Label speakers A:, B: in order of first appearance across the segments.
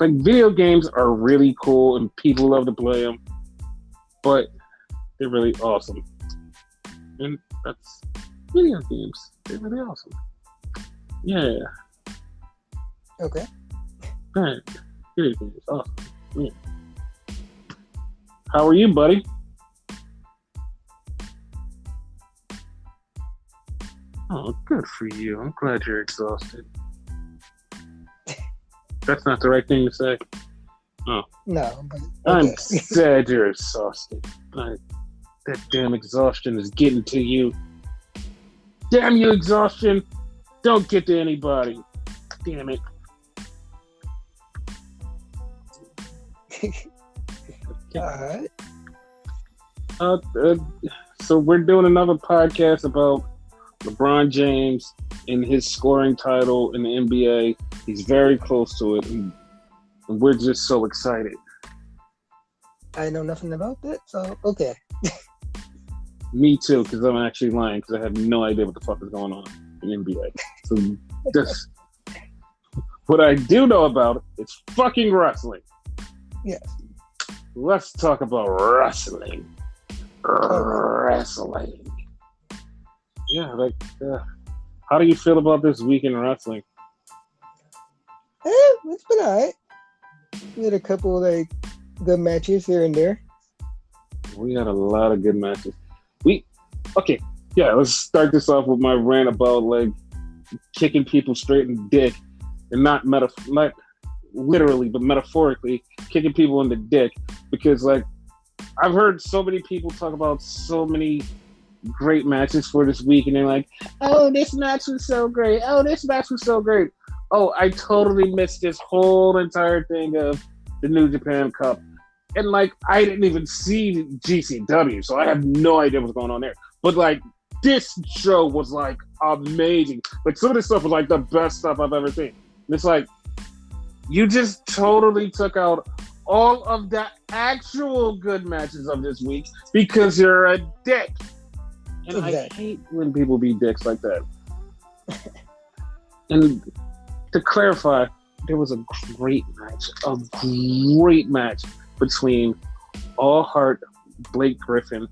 A: like video games are really cool and people love to play them, but they're really awesome. And that's video games. They're really awesome. Yeah.
B: Okay.
A: Man, video games, awesome. Yeah. How are you, buddy? Oh, good for you. I'm glad you're exhausted. That's not the right thing to say. Oh.
B: No, but
A: I'm sad you're exhausted. That damn exhaustion is getting to you. Damn you, exhaustion. Don't get to anybody. Damn it.
B: Alright.
A: So we're doing another podcast about LeBron James and his scoring title in the NBA. He's very close to it, and we're just so excited.
B: I know nothing about that, so okay.
A: Me too, because I'm actually lying, because I have no idea what the fuck is going on in the NBA. So just what I do know about it is fucking wrestling.
B: Yes.
A: Let's talk about wrestling. Wrestling. Yeah, how do you feel about this week in wrestling?
B: It's been alright. We had a couple good matches here and there.
A: We had a lot of good matches. Let's start this off with my rant about kicking people straight in the dick, and not literally, but metaphorically kicking people in the dick, because I've heard so many people talk about so many great matches for this week, and they're like, oh, this match was so great. Oh, this match was so great. Oh, I totally missed this whole entire thing of the New Japan Cup. And I didn't even see GCW, so I have no idea what's going on there. But this show was amazing. Some of this stuff was the best stuff I've ever seen. And it's you just totally took out all of the actual good matches of this week because you're a dick. And exactly. I hate when people be dicks like that. And to clarify, there was a great match between All Heart, Blake Christian,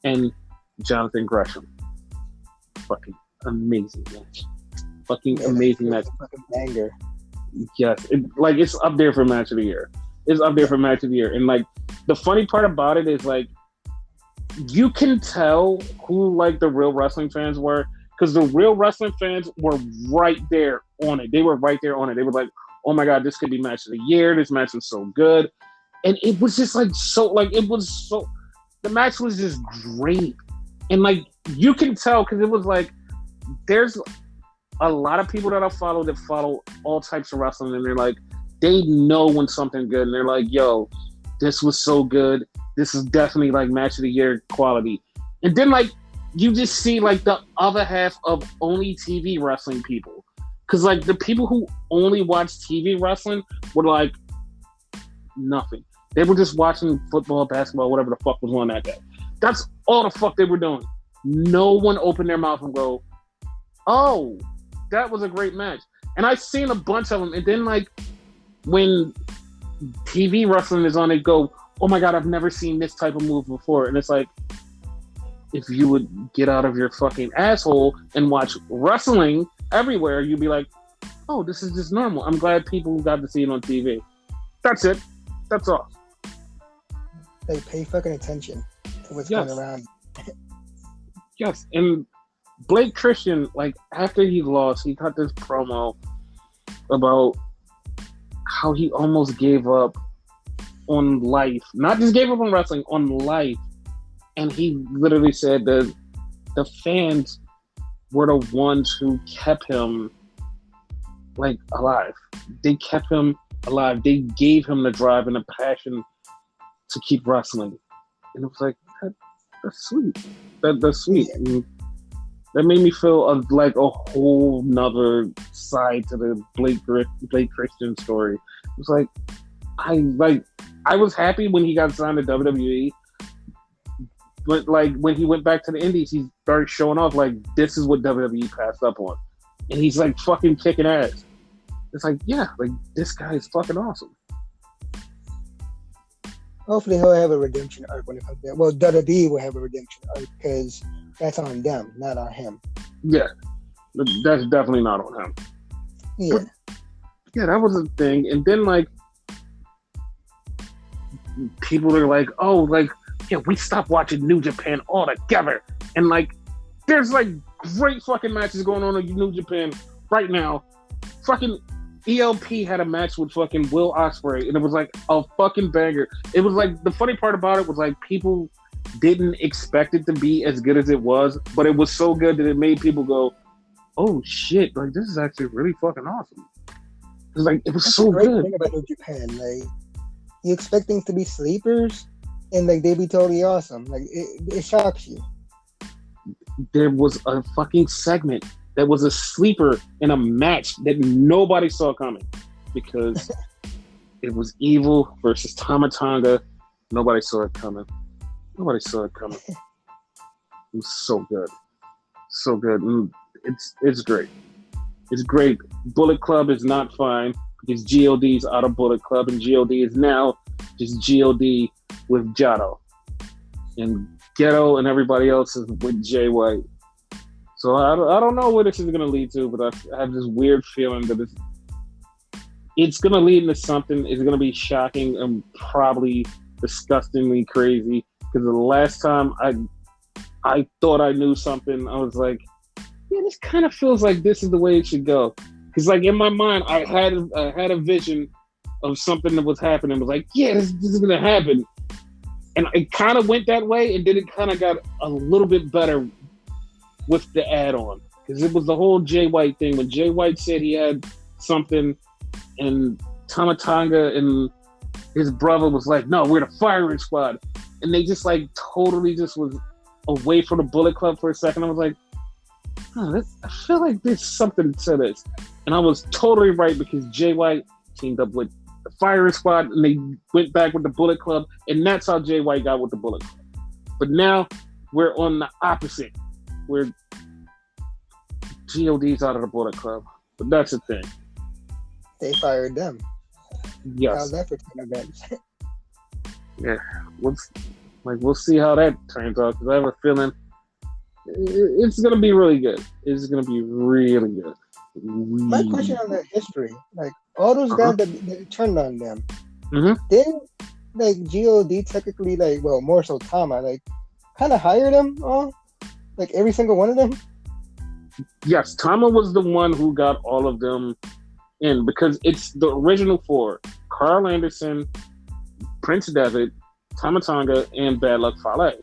A: and Jonathan Gresham. Fucking amazing match. Amazing match.
B: Fucking banger.
A: Yes, it's up there for match of the year. It's up there for match of the year. And the funny part about it is you can tell who the real wrestling fans were, because the real wrestling fans were right there on it. They were right there on it. They were like, oh my God, this could be match of the year. This match was so good. And it was just the match was just great. And you can tell, because it was there's a lot of people that I follow that follow all types of wrestling, and they're they know when something's good, and they're like, yo, this was so good. This is definitely match of the year quality. And then you just see the other half of only TV wrestling people. Because the people who only watch TV wrestling were nothing. They were just watching football, basketball, whatever the fuck was on that day. That's all the fuck they were doing. No one opened their mouth and go, oh, that was a great match. And I've seen a bunch of them. And then when TV wrestling is on, they go, oh my God, I've never seen this type of move before. And it's if you would get out of your fucking asshole and watch wrestling everywhere, you'd be like, oh, this is just normal. I'm glad people got to see it on TV. That's it. That's all.
B: They pay fucking attention to what's going around.
A: Yes. And Blake Christian, after he lost, he cut this promo about how he almost gave up on life. Not just gave up on wrestling, on life. And he literally said that the fans were the ones who kept him alive. They kept him alive. They gave him the drive and the passion to keep wrestling. And it was that's sweet. That's sweet. And that made me feel a whole nother side to the Blake Christian story. It was I was happy when he got signed to WWE. But when he went back to the Indies, he started showing off this is what WWE passed up on, and he's fucking kicking ass. It's like, yeah, like this guy is fucking awesome.
B: Hopefully he'll have a redemption arc when it comes down. Well, WWE will have a redemption arc because that's on them, not on him.
A: Yeah, that's definitely not on him.
B: Yeah.
A: But, yeah, that was a thing. And then, like, people are like, oh, like, yeah, we stopped watching New Japan altogether. And, like, there's, like, great fucking matches going on in New Japan right now. Fucking ELP had a match with fucking Will Ospreay, and it was, like, a fucking banger. It was, like, the funny part about it was, like, people didn't expect it to be as good as it was, but it was so good that it made people go, oh, shit, like, this is actually really fucking awesome. It was, like, it was
B: That's
A: so
B: the great
A: good.
B: thing about New Japan, like, you expect things to be sleepers, and, like, they be totally awesome. Like, it shocks you.
A: There was a fucking segment that was a sleeper in a match that nobody saw coming because it was Evil versus Tama Tonga. Nobody saw it coming. Nobody saw it coming. It was so good. So good. And it's great. It's great. Bullet Club is not fine because GOD's out of Bullet Club, and GOD is now just GOD with Jado. And Ghetto and everybody else is with Jay White. So I don't know where this is going to lead to, but I have this weird feeling that it's going to lead into something. It's going to be shocking and probably disgustingly crazy. Because the last time I thought I knew something, I was like, yeah, this kind of feels like this is the way it should go. Because like in my mind, I had a vision of something that was happening. I was like, yeah, this is going to happen. And it kind of went that way, and then it kind of got a little bit better with the add-on. Because it was the whole Jay White thing. When Jay White said he had something, and Tama Tonga and his brother was like, no, we're the firing squad. And they just like totally just was away from the Bullet Club for a second. I was like, oh, I feel like there's something to this. And I was totally right because Jay White teamed up with the firing squad and they went back with the Bullet Club. And that's how Jay White got with the Bullet Club. But now we're on the opposite. Where GOD's out of the Bullet Club. But that's the thing.
B: They fired them.
A: Yes.
B: How's that for 10 events?
A: Yeah. We'll see how that turns out because I have a feeling it's going to be really good. It's going to be really good.
B: My question on that history, like all those guys that turned on them, didn't like GOD technically like more so Tama like kind of hire them all, like every single one of them?
A: Yes, Tama was the one who got all of them in because it's the original four: Carl Anderson, Prince Devitt, Tama Tonga, and Bad Luck Fale.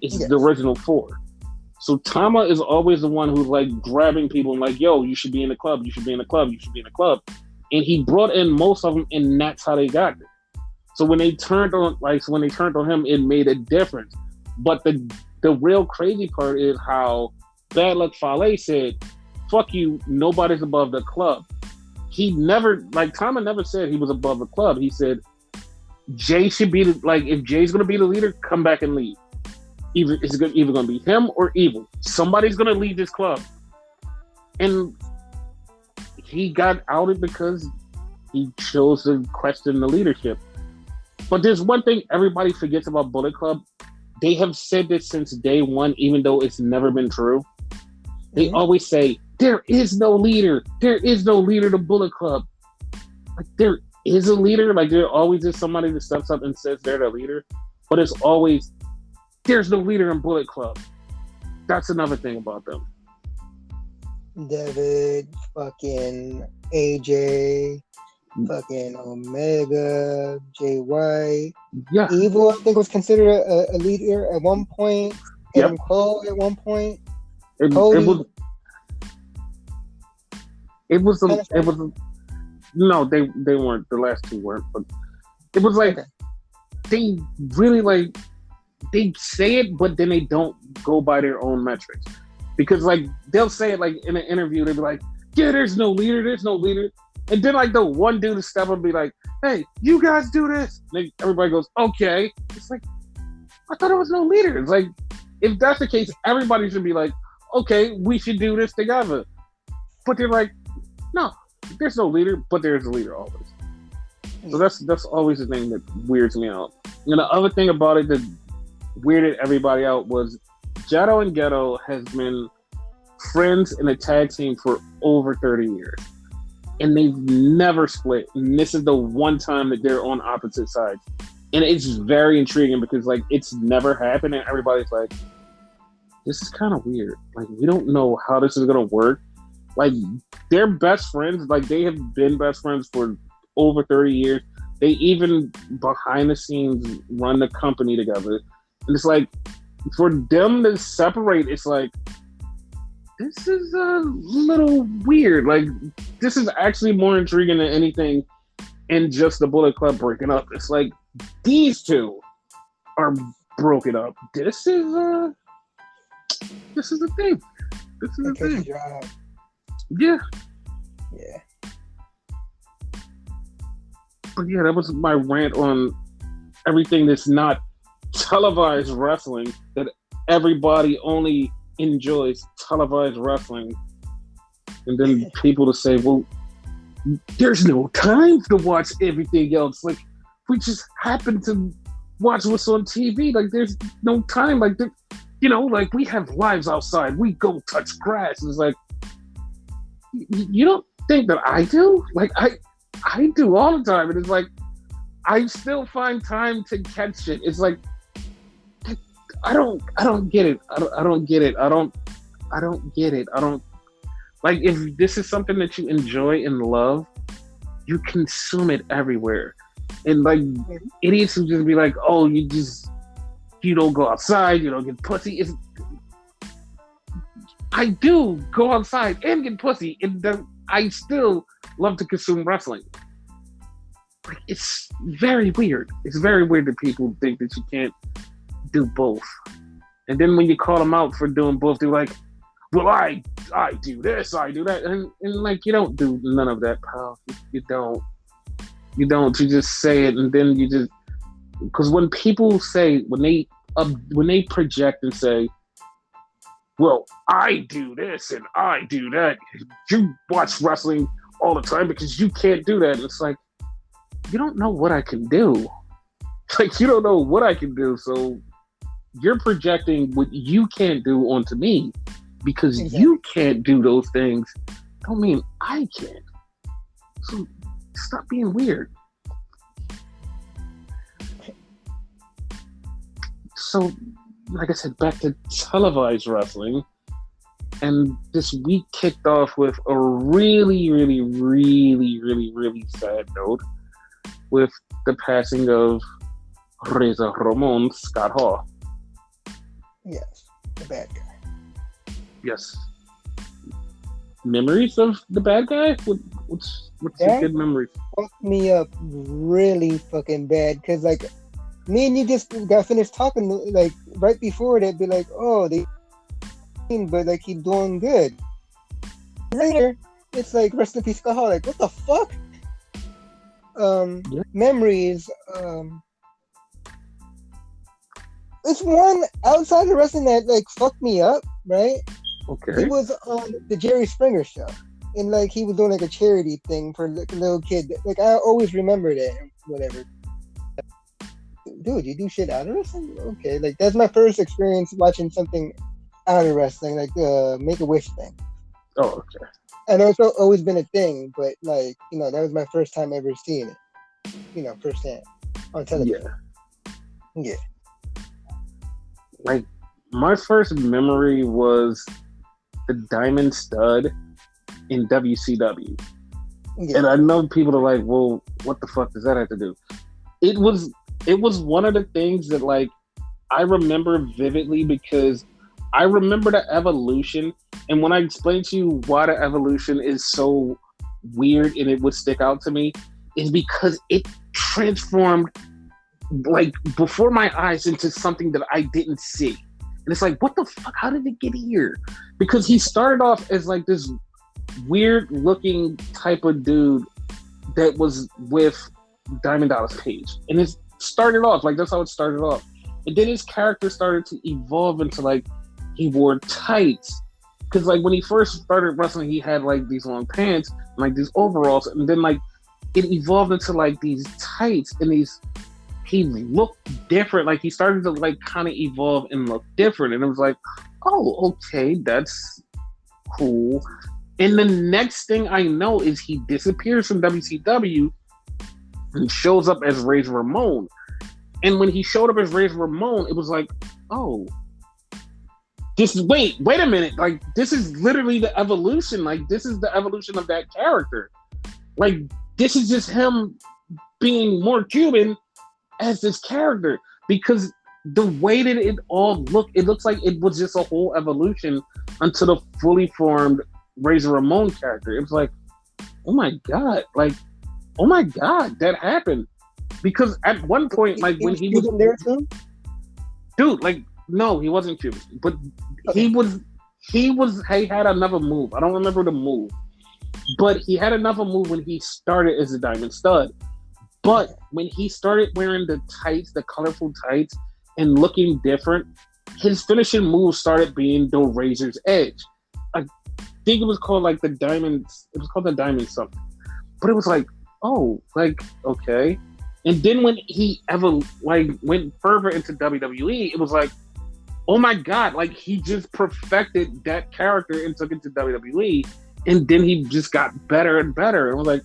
A: It's the original four. So Tama is always the one who's like grabbing people and like, yo, you should be in the club, you should be in the club, you should be in the club. And he brought in most of them, and that's how they got it. So when they turned on him, it made a difference. But the real crazy part is how Bad Luck Fale said, fuck you, nobody's above the club. He never, like Tama never said he was above the club. He said, Jay should be, if Jay's going to be the leader, come back and lead. It's either going to be him or Evil. Somebody's going to lead this club. And he got outed because he chose to question the leadership. But there's one thing everybody forgets about Bullet Club. They have said this since day one, even though it's never been true. They always say, there is no leader. There is no leader to Bullet Club. Like, there is a leader. Like, there always is somebody that steps up and says they're the leader. But it's always, there's no leader in Bullet Club. That's another thing about them.
B: David, fucking AJ, fucking Omega, Jay White.
A: Yeah.
B: Evil, I think, was considered a leader at one point. And Cole at one point.
A: It was no, they weren't. The last two weren't. But it was like they really like they say it, but then they don't go by their own metrics. Because like they'll say it like in an interview, they'll be like, yeah, there's no leader. And then like the one dude to step up and be like, hey, you guys do this. And everybody goes, okay. It's like, I thought there was no leader. It's like, if that's the case, everybody should be like, okay, we should do this together. But they're like, no, there's no leader, but there's a leader always. So that's always the thing that weirds me out. And the other thing about it that weirded everybody out was Jado and Ghetto has been friends in a tag team for over 30 years. And they've never split. And this is the one time that they're on opposite sides. And it's very intriguing because, like, it's never happened. And everybody's like, this is kind of weird. Like, we don't know how this is going to work. Like, they're best friends. Like, they have been best friends for over 30 years. They even, behind the scenes, run the company together. And it's like, for them to separate, it's like, this is a little weird. Like, this is actually more intriguing than anything in just the Bullet Club breaking up. It's like, these two are broken up. This is a thing. This is a thing. Yeah.
B: Yeah.
A: But yeah, that was my rant on everything that's not televised wrestling, that everybody only enjoys televised wrestling. And then people to say, well, there's no time to watch everything else. Like, we just happen to watch what's on TV. Like, there's no time. Like, you know, like, we have lives outside. We go touch grass. It's like, you don't think that I do? Like, I do all the time. And it's like, I still find time to catch it. It's like, I don't get it. I don't get it. I don't get it. I don't, like, if this is something that you enjoy and love, you consume it everywhere. And, like, idiots who just be like, oh, you don't go outside, you don't get pussy. I do go outside and get pussy, and I still love to consume wrestling. Like, it's very weird. It's very weird that people think that you can't do both. And then when you call them out for doing both, they're like, well, I do this, I do that. And like, you don't do none of that, pal. You don't. You just say it, and then you just, because when people say, when they project and say, well, I do this and I do that, you watch wrestling all the time because you can't do that. And it's like, you don't know what I can do. Like, you don't know what I can do, so you're projecting what you can't do onto me because you can't do those things. Don't mean I can't. So stop being weird. So, like I said, back to televised wrestling. And this week kicked off with a really, really, really, really, really sad note with the passing of Razor Ramon Scott Hall.
B: Yes, the bad guy.
A: Yes. Memories of the bad guy? What's your good memories?
B: Fucked me up really fucking bad, because, like, me and you just got finished talking, like, right before that, be like, oh, but, like, he's doing good. Later, it's like, rest in peace, Scott Hall. Like, what the fuck? Memories, it's one outside of wrestling that, like, fucked me up, right?
A: Okay.
B: He was on the Jerry Springer show, and, like, he was doing, like, a charity thing for, like, a little kid. Like, I always remember that, whatever. Dude, you do shit out of wrestling? Okay, like, that's my first experience watching something out of wrestling, like the Make-A-Wish thing.
A: Oh, okay.
B: I know it's always been a thing, but, like, you know, that was my first time ever seeing it, you know, firsthand on television. Yeah.
A: Like, my first memory was the Diamond Stud in WCW. Yeah. And I know people are like, well, what the fuck does that have to do? It was one of the things that, like, I remember vividly because I remember the evolution. And when I explain to you why the evolution is so weird and it would stick out to me, is because it transformed, like, before my eyes into something that I didn't see. And it's like, what the fuck? How did it get here? Because he started off as, like, this weird looking type of dude that was with Diamond Dallas Page. And it started off, like, that's how it started off. And then his character started to evolve into, like, he wore tights because like when he first started wrestling, he had like these long pants, and, like these overalls, and then like it evolved into like these tights and these. He looked different. Like he started to like kind of evolve and look different, and it was like, oh, okay, that's cool. And the next thing I know is he disappears from WCW and shows up as Razor Ramon. And when he showed up as Razor Ramon, it was like, oh, wait a minute. Like, this is literally the evolution. Like, this is the evolution of that character. Like, this is just him being more Cuban as this character. Because the way that it all looked, it looks like it was just a whole evolution until the fully formed Razor Ramon character. It was like, oh my God. Like, oh my God, that happened. Because at one point, like when he was
B: there too,
A: dude, like no, he wasn't Cuban, but okay. he had another move. I don't remember the move, but he had another move when he started as a Diamond Stud. But when he started wearing the tights, the colorful tights, and looking different, his finishing move started being the Razor's Edge. I think it was called like the Diamonds. It was called the Diamond something, but it was like, oh, like okay. And then when he went further into WWE, it was like, oh my God, like he just perfected that character and took it to WWE. And then he just got better and better. And I was like,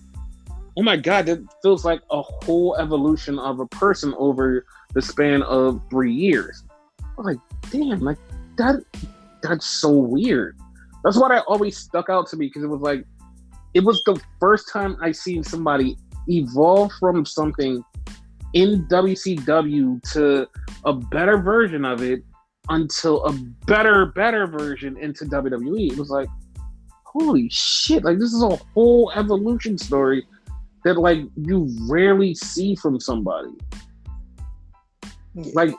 A: oh my God, that feels like a whole evolution of a person over the span of 3 years. I was like, damn, like that's so weird. That's why that always stuck out to me, because it was like, it was the first time I seen somebody evolve from something in WCW to a better version of it until a better version into WWE. It was like, holy shit, like this is a whole evolution story that like you rarely see from somebody. Like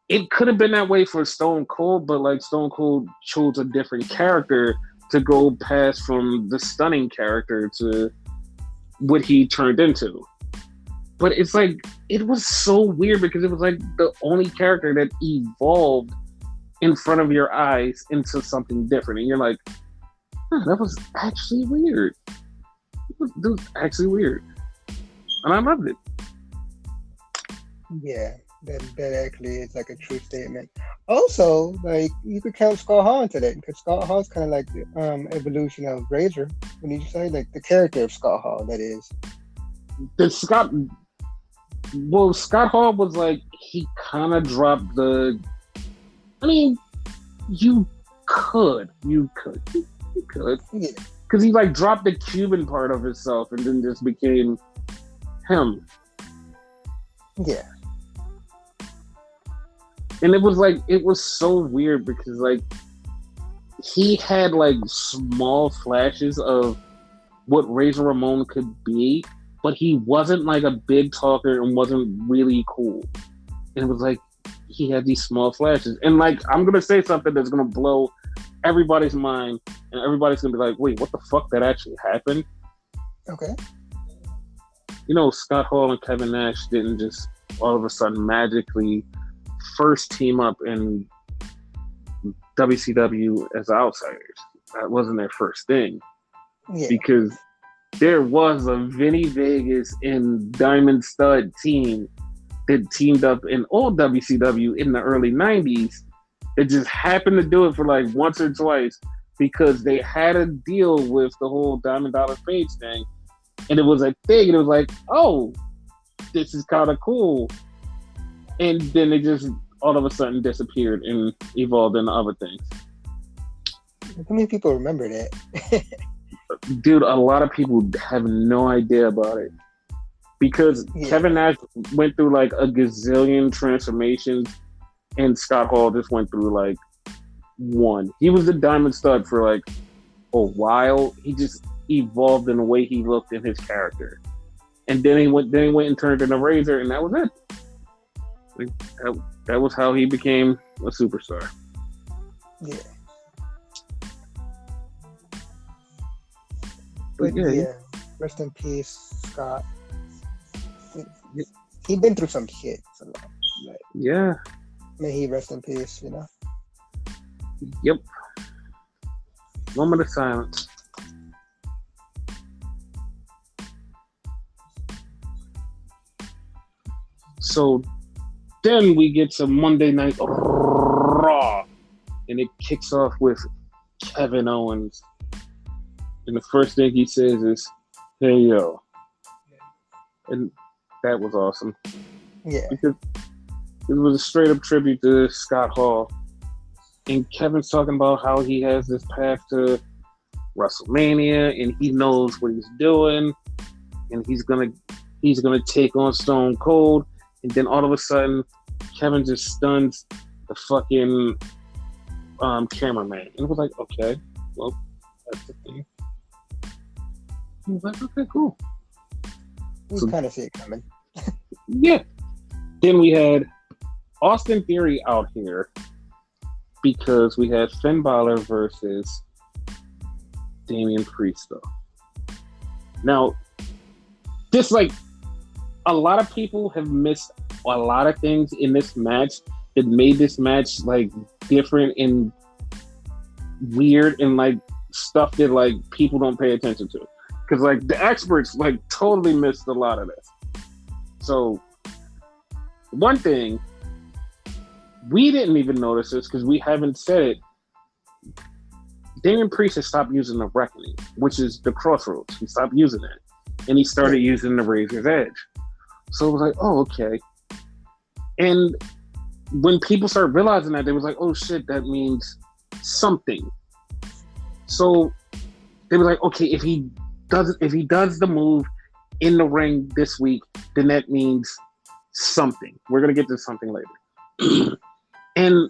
A: it could have been that way for Stone Cold, but like Stone Cold chose a different character to go past from the stunning character to what he turned into. But it's like, it was so weird because it was like the only character that evolved in front of your eyes into something different. And you're like, that was actually weird. It was actually weird. And I loved it.
B: Yeah, that actually is like a true statement. Also, like you could count Scott Hall into that, because Scott Hall's kind of like the evolution of Razor. When you say like the character of Scott Hall, that is.
A: Scott Hall was like, he kind of dropped the. I mean, you could, yeah, because he like dropped the Cuban part of himself and then just became him.
B: Yeah.
A: And it was like, it was so weird because like he had like small flashes of what Razor Ramon could be, but he wasn't like a big talker and wasn't really cool. And it was like, he had these small flashes. And like, I'm going to say something that's going to blow everybody's mind, and everybody's going to be like, wait, what the fuck, that actually happened?
B: Okay.
A: You know, Scott Hall and Kevin Nash didn't just all of a sudden magically first team up in WCW as outsiders. That wasn't their first thing. Yeah. Because there was a Vinny Vegas and Diamond Stud team that teamed up in old WCW in the early 90s that just happened to do it for like once or twice because they had a deal with the whole Diamond Dollar Page thing. And it was a thing, and it was like, oh, this is kind of cool. And then it just all of a sudden disappeared and evolved into other things.
B: How many people remember that?
A: Dude, a lot of people have no idea about it. Because Kevin Nash went through like a gazillion transformations, and Scott Hall just went through like one. He was the Diamond Stud for like a while. He just evolved in the way he looked in his character. And then he went and turned into Razor, and that was it. Like, that was how he became a superstar.
B: Yeah. But yeah, rest in peace, Scott. He been through some shit. So like,
A: yeah.
B: May he rest in peace, you know?
A: Yep. Moment of silence. So then we get to Monday Night Raw, and it kicks off with Kevin Owens. And the first thing he says is, "Hey, yo." And that was awesome.
B: Yeah.
A: Because it was a straight up tribute to Scott Hall. And Kevin's talking about how he has this path to WrestleMania and he knows what he's doing and he's gonna take on Stone Cold. And then all of a sudden, Kevin just stuns the fucking cameraman. And it was like, okay, well, that's the thing. He was like, okay, cool.
B: We kind of see it coming.
A: Yeah. Then we had Austin Theory out here because we had Finn Balor versus Damian Priest, though. Now, this, like, a lot of people have missed a lot of things in this match that made this match, like, different and weird and, like, stuff that, like, people don't pay attention to. Because, like, the experts, like, totally missed a lot of this. So, one thing, we didn't even notice this because we haven't said it. Damian Priest has stopped using the Reckoning, which is the Crossroads. He stopped using it. And he started using the Razor's Edge. So it was like, oh, okay. And when people started realizing that, they was like, oh shit, that means something. So they were like, okay, if he does the move in the ring this week, then that means something. We're gonna get to something later. And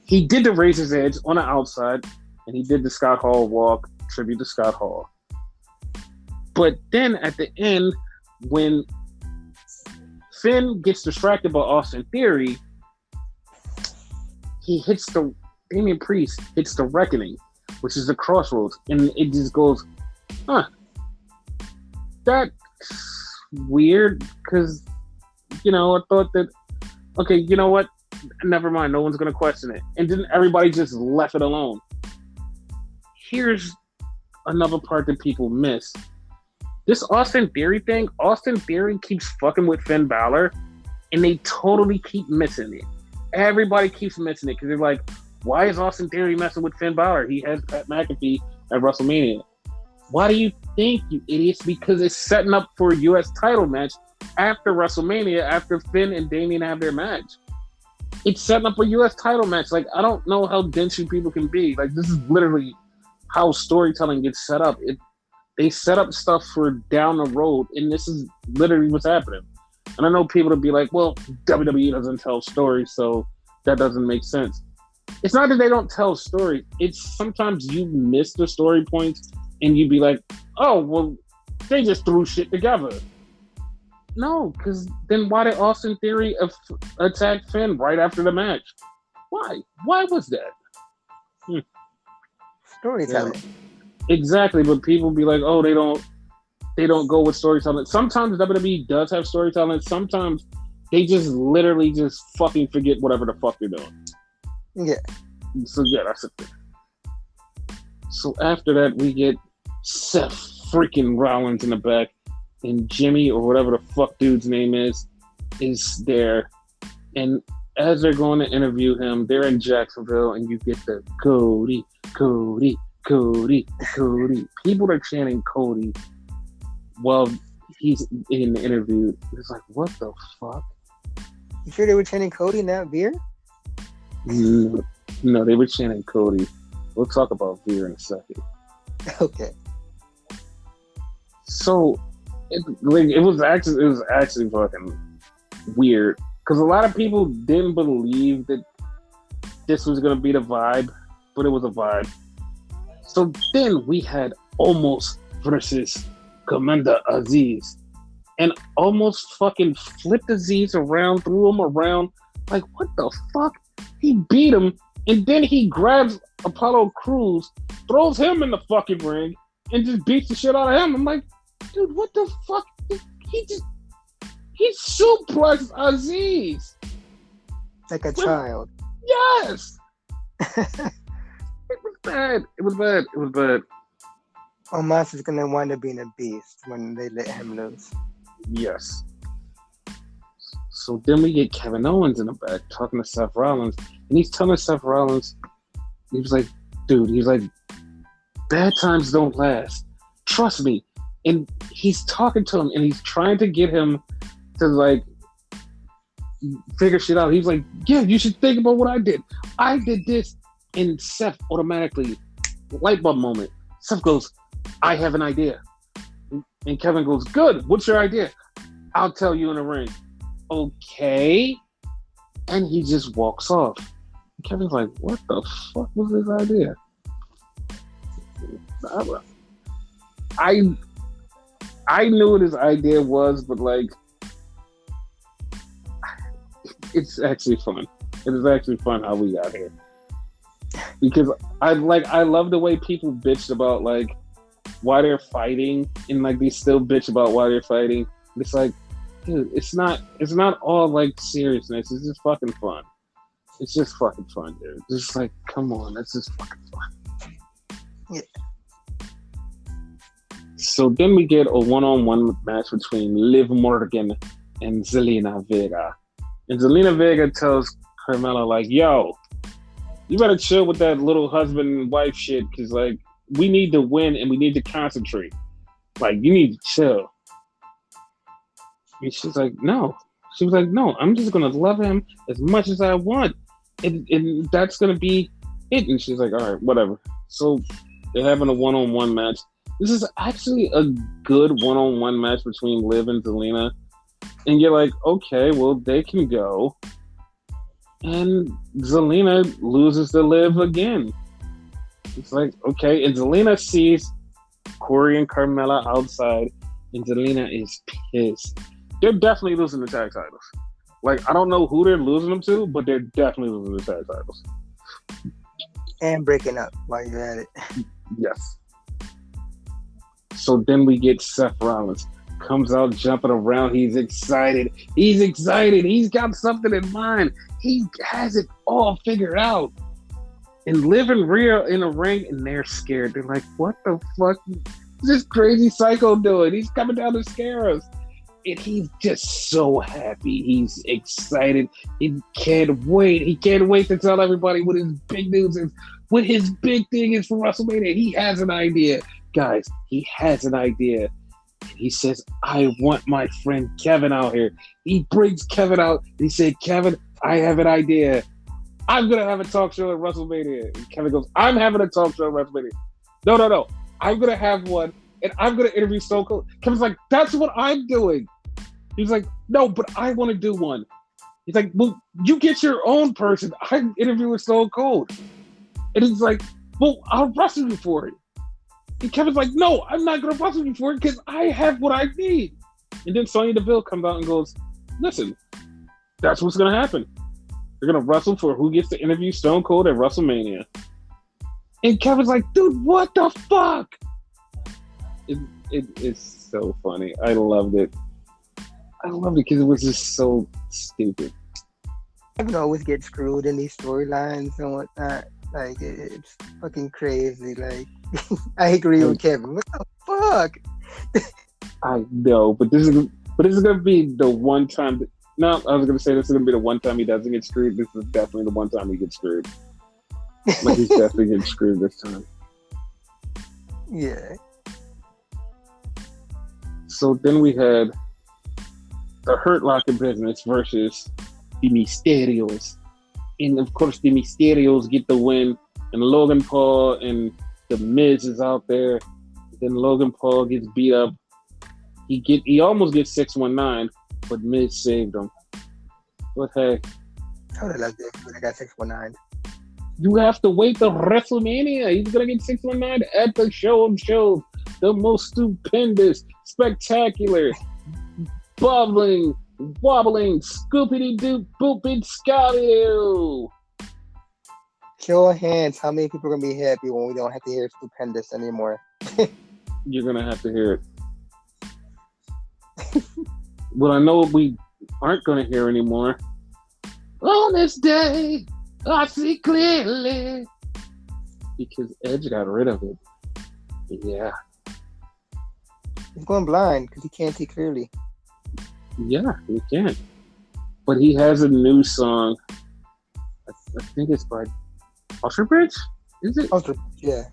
A: he did the Razor's Edge on the outside, and he did the Scott Hall walk, tribute to Scott Hall. But then at the end, when Finn gets distracted by Austin Theory, Damian Priest hits the Reckoning, which is the Crossroads, and it just goes, huh, that's weird, because, you know, I thought that, okay, you know what, never mind, no one's going to question it. And then everybody just left it alone. Here's another part that people miss. This Austin Theory thing, Austin Theory keeps fucking with Finn Balor, and they totally keep missing it. Everybody keeps missing it, because they're like, why is Austin Theory messing with Finn Balor? He has Pat McAfee at WrestleMania. Why do you think, you idiots? Because it's setting up for a U.S. title match after WrestleMania, after Finn and Damian have their match. It's setting up a U.S. title match. Like, I don't know how dense you people can be. Like, this is literally how storytelling gets set up. They set up stuff for down the road, and this is literally what's happening. And I know people will be like, well, WWE doesn't tell stories, so that doesn't make sense. It's not that they don't tell stories. It's sometimes you miss the story points, and you'd be like, oh, well, they just threw shit together. No, because then why did Austin Theory attack Finn right after the match? Why? Why was that?
B: Storytelling.
A: Yeah. Exactly, but people be like, oh, they don't go with storytelling. Sometimes WWE does have storytelling. Sometimes they just literally just fucking forget whatever the fuck they're doing.
B: Yeah.
A: So yeah, that's the thing. So after that, we get Seth freaking Rollins in the back, and Jimmy, or whatever the fuck dude's name is there. And as they're going to interview him, they're in Jacksonville, and you get the Cody. People are chanting Cody while he's in the interview. It's like, what the fuck?
B: You sure they were chanting Cody, not Veer?
A: No, they were chanting Cody. We'll talk about Veer in a second.
B: Okay.
A: So it was actually fucking weird, because a lot of people didn't believe that this was gonna be the vibe, but it was a vibe. So then we had Omos versus Commander Aziz, and Omos fucking flipped Aziz around, threw him around. Like, what the fuck? He beat him, and then he grabs Apollo Crews, throws him in the fucking ring, and just beats the shit out of him. I'm like, dude, what the fuck? He suplexed Aziz.
B: Like a child.
A: Yes! bad. It was bad.
B: Omos is gonna wind up being a beast when they let him loose.
A: Yes. So then we get Kevin Owens in the back talking to Seth Rollins, and he's telling Seth Rollins, he was like, dude, he's like, bad times don't last. Trust me. And he's talking to him, and he's trying to get him to like figure shit out. He's like, yeah, you should think about what I did. I did this, and Seth automatically, light bulb moment. Seth goes, I have an idea. And Kevin goes, good, what's your idea? I'll tell you in the ring. Okay. And he just walks off. And Kevin's like, what the fuck was his idea? I knew what his idea was, but like, it's actually fun. It is actually fun how we got here. Because I love the way people bitched about like why they're fighting, and like they still bitch about why they're fighting. It's like, dude, it's not all like seriousness. It's just fucking fun. It's just fucking fun, dude. Just like, come on, that's just fucking fun.
B: Yeah.
A: So then we get a one-on-one match between Liv Morgan and Zelina Vega. And Zelina Vega tells Carmella like, yo, you better chill with that little husband and wife shit, because like, we need to win and we need to concentrate. Like, you need to chill. And she's like, no. She was like, no, I'm just going to love him as much as I want. And that's going to be it. And she's like, all right, whatever. So they're having a one-on-one match. This is actually a good one-on-one match between Liv and Zelina. And you're like, okay, well, they can go. And Zelina loses to Liv again. It's like, okay. And Zelina sees Corey and Carmella outside, and Zelina is pissed. They're definitely losing the tag titles. Like, I don't know who they're losing them to, but they're definitely losing the tag titles.
B: And breaking up while you're at it.
A: Yes. So then we get Seth Rollins. Comes out jumping around. He's excited. He's got something in mind. He has it all figured out. And Liv and Rhea in a ring, and they're scared. They're like, what the fuck is this crazy psycho doing? He's coming down to scare us. And he's just so happy. He's excited. He can't wait. He can't wait to tell everybody what his big news is, what his big thing is for WrestleMania. He has an idea. Guys, he has an idea. He says, I want my friend Kevin out here. He brings Kevin out. He said, Kevin, I have an idea. I'm going to have a talk show at WrestleMania. And Kevin goes, I'm having a talk show at WrestleMania. No. I'm going to have one, and I'm going to interview Stone Cold. Kevin's like, that's what I'm doing. He's like, no, but I want to do one. He's like, well, you get your own person. I'm interviewing Stone Cold. And he's like, well, I'll wrestle you for it. And Kevin's like, no, I'm not going to wrestle you for it because I have what I need. And then Sonya Deville comes out and goes, listen, that's what's going to happen. They're going to wrestle for who gets to interview Stone Cold at WrestleMania. And Kevin's like, dude, what the fuck? It's so funny. I loved it. I loved it because it was just so stupid.
B: Kevin always gets screwed in these storylines and whatnot. Like, it's fucking crazy. Like, I agree with Kevin. What the fuck?
A: I know, but this is gonna be the one time. No, I was gonna say this is gonna be the one time he doesn't get screwed. This is definitely the one time he gets screwed. Like, he's definitely getting screwed this time.
B: Yeah.
A: So then we had the Hurt Locker Business versus the Mysterios. And of course, the Mysterios get the win. And Logan Paul and The Miz is out there. Then Logan Paul gets beat up. He almost gets 619, but Miz saved him. But hey.
B: I would have loved it when I got 619.
A: You have to wait till WrestleMania. He's going to get 619 at the show of shows. The most stupendous, spectacular, bubbling, wobbling, scoopity-doop, booping, scouty.
B: Show of hands, how many people are going to be happy when we don't have to hear Stupendous anymore?
A: You're going to have to hear it. Well, I know we aren't going to hear anymore. On this day, I see clearly. Because Edge got rid of it. Yeah.
B: He's going blind because he can't see clearly.
A: Yeah, he can. But he has a new song. I think it's by Ultra Bridge? Is it?
B: Ultra, yeah.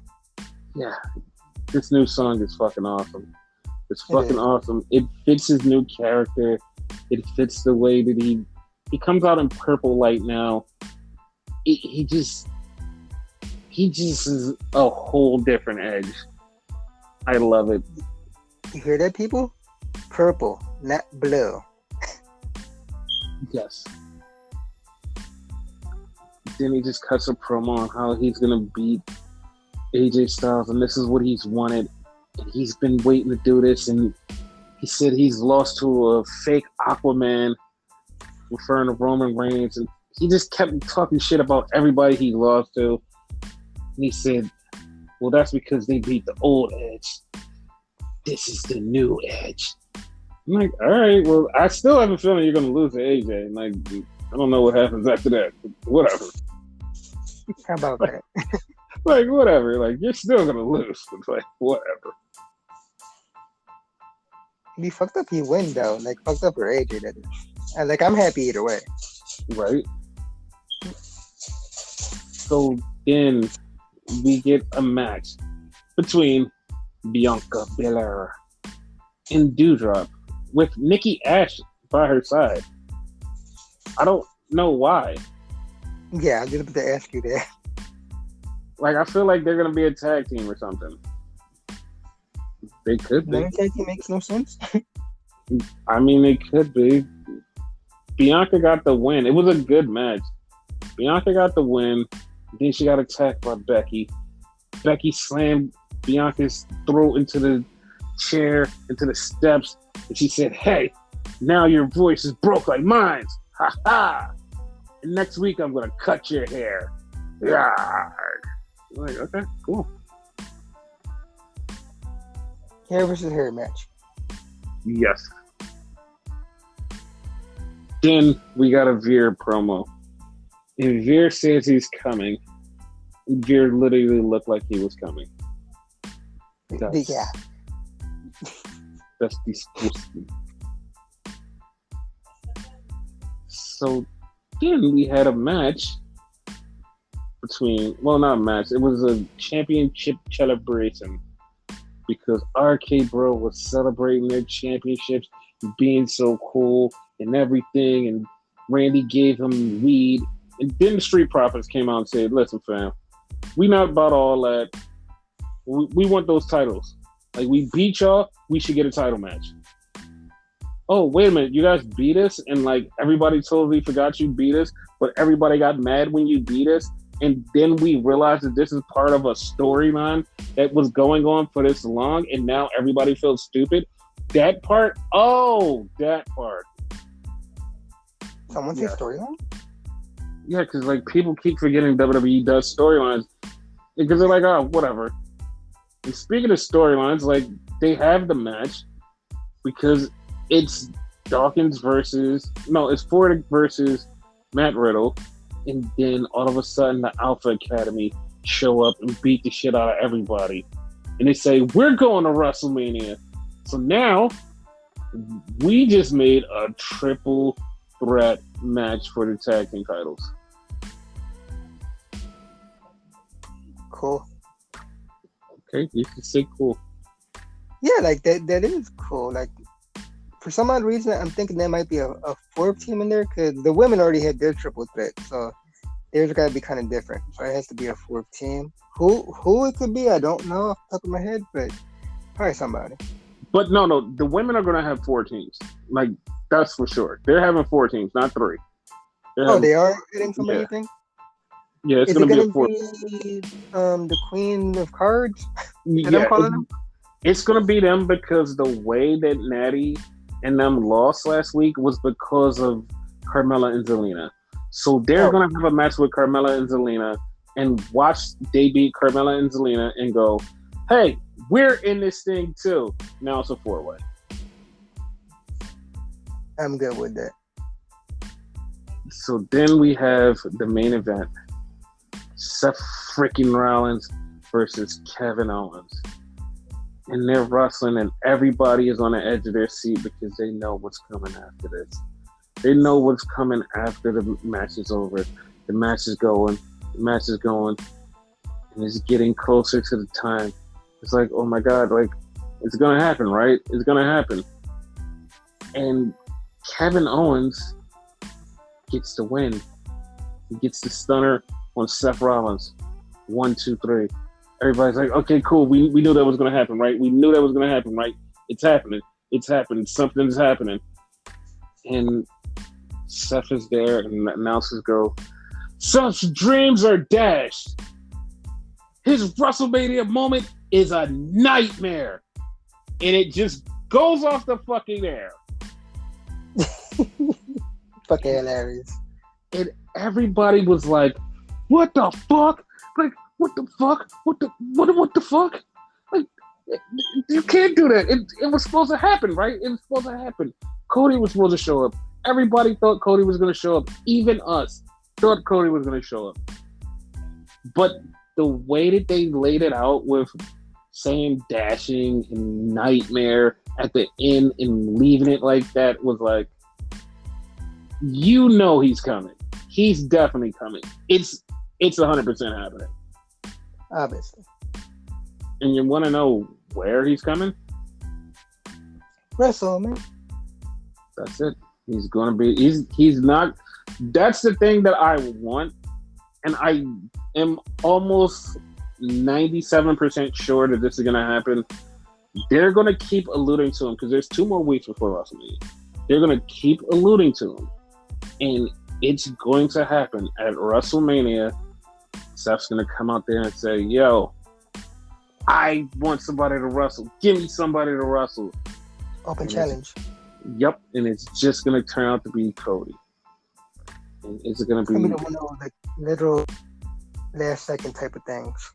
A: Yeah. This new song is fucking awesome. It's fucking awesome. It fits his new character. It fits the way that he comes out in purple light now. He just is a whole different Edge. I love it.
B: You hear that, people? Purple, not blue.
A: Yes. Then he just cuts a promo on how he's gonna beat AJ Styles, and this is what he's wanted. And he's been waiting to do this, and he said he's lost to a fake Aquaman, referring to Roman Reigns, and he just kept talking shit about everybody he lost to. And he said, well, that's because they beat the old Edge. This is the new Edge. I'm like, all right, well, I still have a feeling you're going to lose to AJ. And like, I don't know what happens after that. But whatever.
B: How about that?
A: Like, whatever. Like, you're still going to lose. It's like, whatever.
B: It'd be fucked up if you win, though. Like, fucked up for AJ, that is. And, like, I'm happy either way.
A: Right. So then we get a match between Bianca Belair and Doudrop with Nikki Ash by her side. I don't know why.
B: Yeah, I was about to ask you that.
A: Like, I feel like they're going to be a tag team or something. They could be.
B: Tag team makes no sense.
A: I mean, they could be. Bianca got the win. It was a good match. Bianca got the win. Then she got attacked by Becky. Becky slammed Bianca's throat into the chair, into the steps, and she said, hey, now your voice is broke like mine. Ha ha! And next week I'm going to cut your hair. Yeah. I'm like, okay, cool.
B: Hair versus hair match.
A: Yes. Then we got a Veer promo. And Veer says he's coming. Veer literally looked like he was coming.
B: Yeah.
A: That's disgusting. So then we had a match between, well, not a match, it was a championship celebration because RK Bro was celebrating their championships, being so cool and everything, and Randy gave him weed. And then the Street Profits came out and said, listen, fam, we not about all that. We want those titles. Like, we beat y'all, we should get a title match. Oh, wait a minute, you guys beat us? And, like, everybody totally forgot you beat us, but everybody got mad when you beat us? And then we realized that this is part of a storyline that was going on for this long, and now everybody feels stupid? That part? Oh, that part.
B: Someone say storyline?
A: Yeah, because, like, people keep forgetting WWE does storylines because they're like, oh, whatever. And speaking of storylines, like, they have the match because it's Dawkins it's Ford versus Matt Riddle, and then all of a sudden the Alpha Academy show up and beat the shit out of everybody. And they say, we're going to WrestleMania. So now, we just made a triple threat match for the tag team titles.
B: Cool.
A: Okay, you can say cool.
B: Yeah, like that is cool. Like, for some odd reason, I'm thinking there might be a fourth team in there because the women already had their triple threat, so theirs got to be kind of different. So it has to be a fourth team. Who it could be, I don't know off the top of my head, but probably somebody.
A: But no, the women are going to have 4 teams. Like, that's for sure. They're having 4 teams, not 3.
B: They are hitting somebody, you think?
A: Yeah, it's going to be a 4.
B: The Queen of Cards?
A: Yeah, it's going to be them because the way that Natty and them lost last week was because of Carmella and Zelina. So they're going to have a match with Carmella and Zelina and watch they beat Carmella and Zelina and go, hey, we're in this thing too. Now it's a 4-way.
B: I'm good with that.
A: So then we have the main event. Seth freaking Rollins versus Kevin Owens. And they're wrestling, and everybody is on the edge of their seat because they know what's coming after this. They know what's coming after the match is over. The match is going. And it's getting closer to the time. It's like, oh my God, like, it's going to happen, right? It's going to happen. And Kevin Owens gets the win. He gets the stunner on Seth Rollins. 1, 2, 3. Everybody's like, okay, cool. We knew that was going to happen, right? We knew that was going to happen, right? It's happening. It's happening. Something's happening. And Seth is there, and the announcers go, Seth's dreams are dashed. His WrestleMania moment is a nightmare. And it just goes off the fucking air.
B: Fucking hilarious.
A: And everybody was like, what the fuck? Like, what the fuck? What the fuck? Like, you can't do that. It was supposed to happen, right? It was supposed to happen. Cody was supposed to show up. Everybody thought Cody was going to show up. Even us thought Cody was going to show up. But the way that they laid it out with saying dashing and nightmare at the end and leaving it like that was like, you know he's coming. He's definitely coming. It's 100% happening.
B: Obviously.
A: And you want to know where he's coming?
B: WrestleMania.
A: That's it. He's going to be... He's not... That's the thing that I want. And I am almost 97% sure that this is going to happen. They're going to keep alluding to him because there's 2 more weeks before WrestleMania. They're going to keep alluding to him. And it's going to happen at WrestleMania. Seth's going to come out there and say, yo, I want somebody to wrestle. Give me somebody to wrestle.
B: Open challenge.
A: Yep. And it's just going to turn out to be Cody. And it's going to be...
B: one of the literal last second type of things.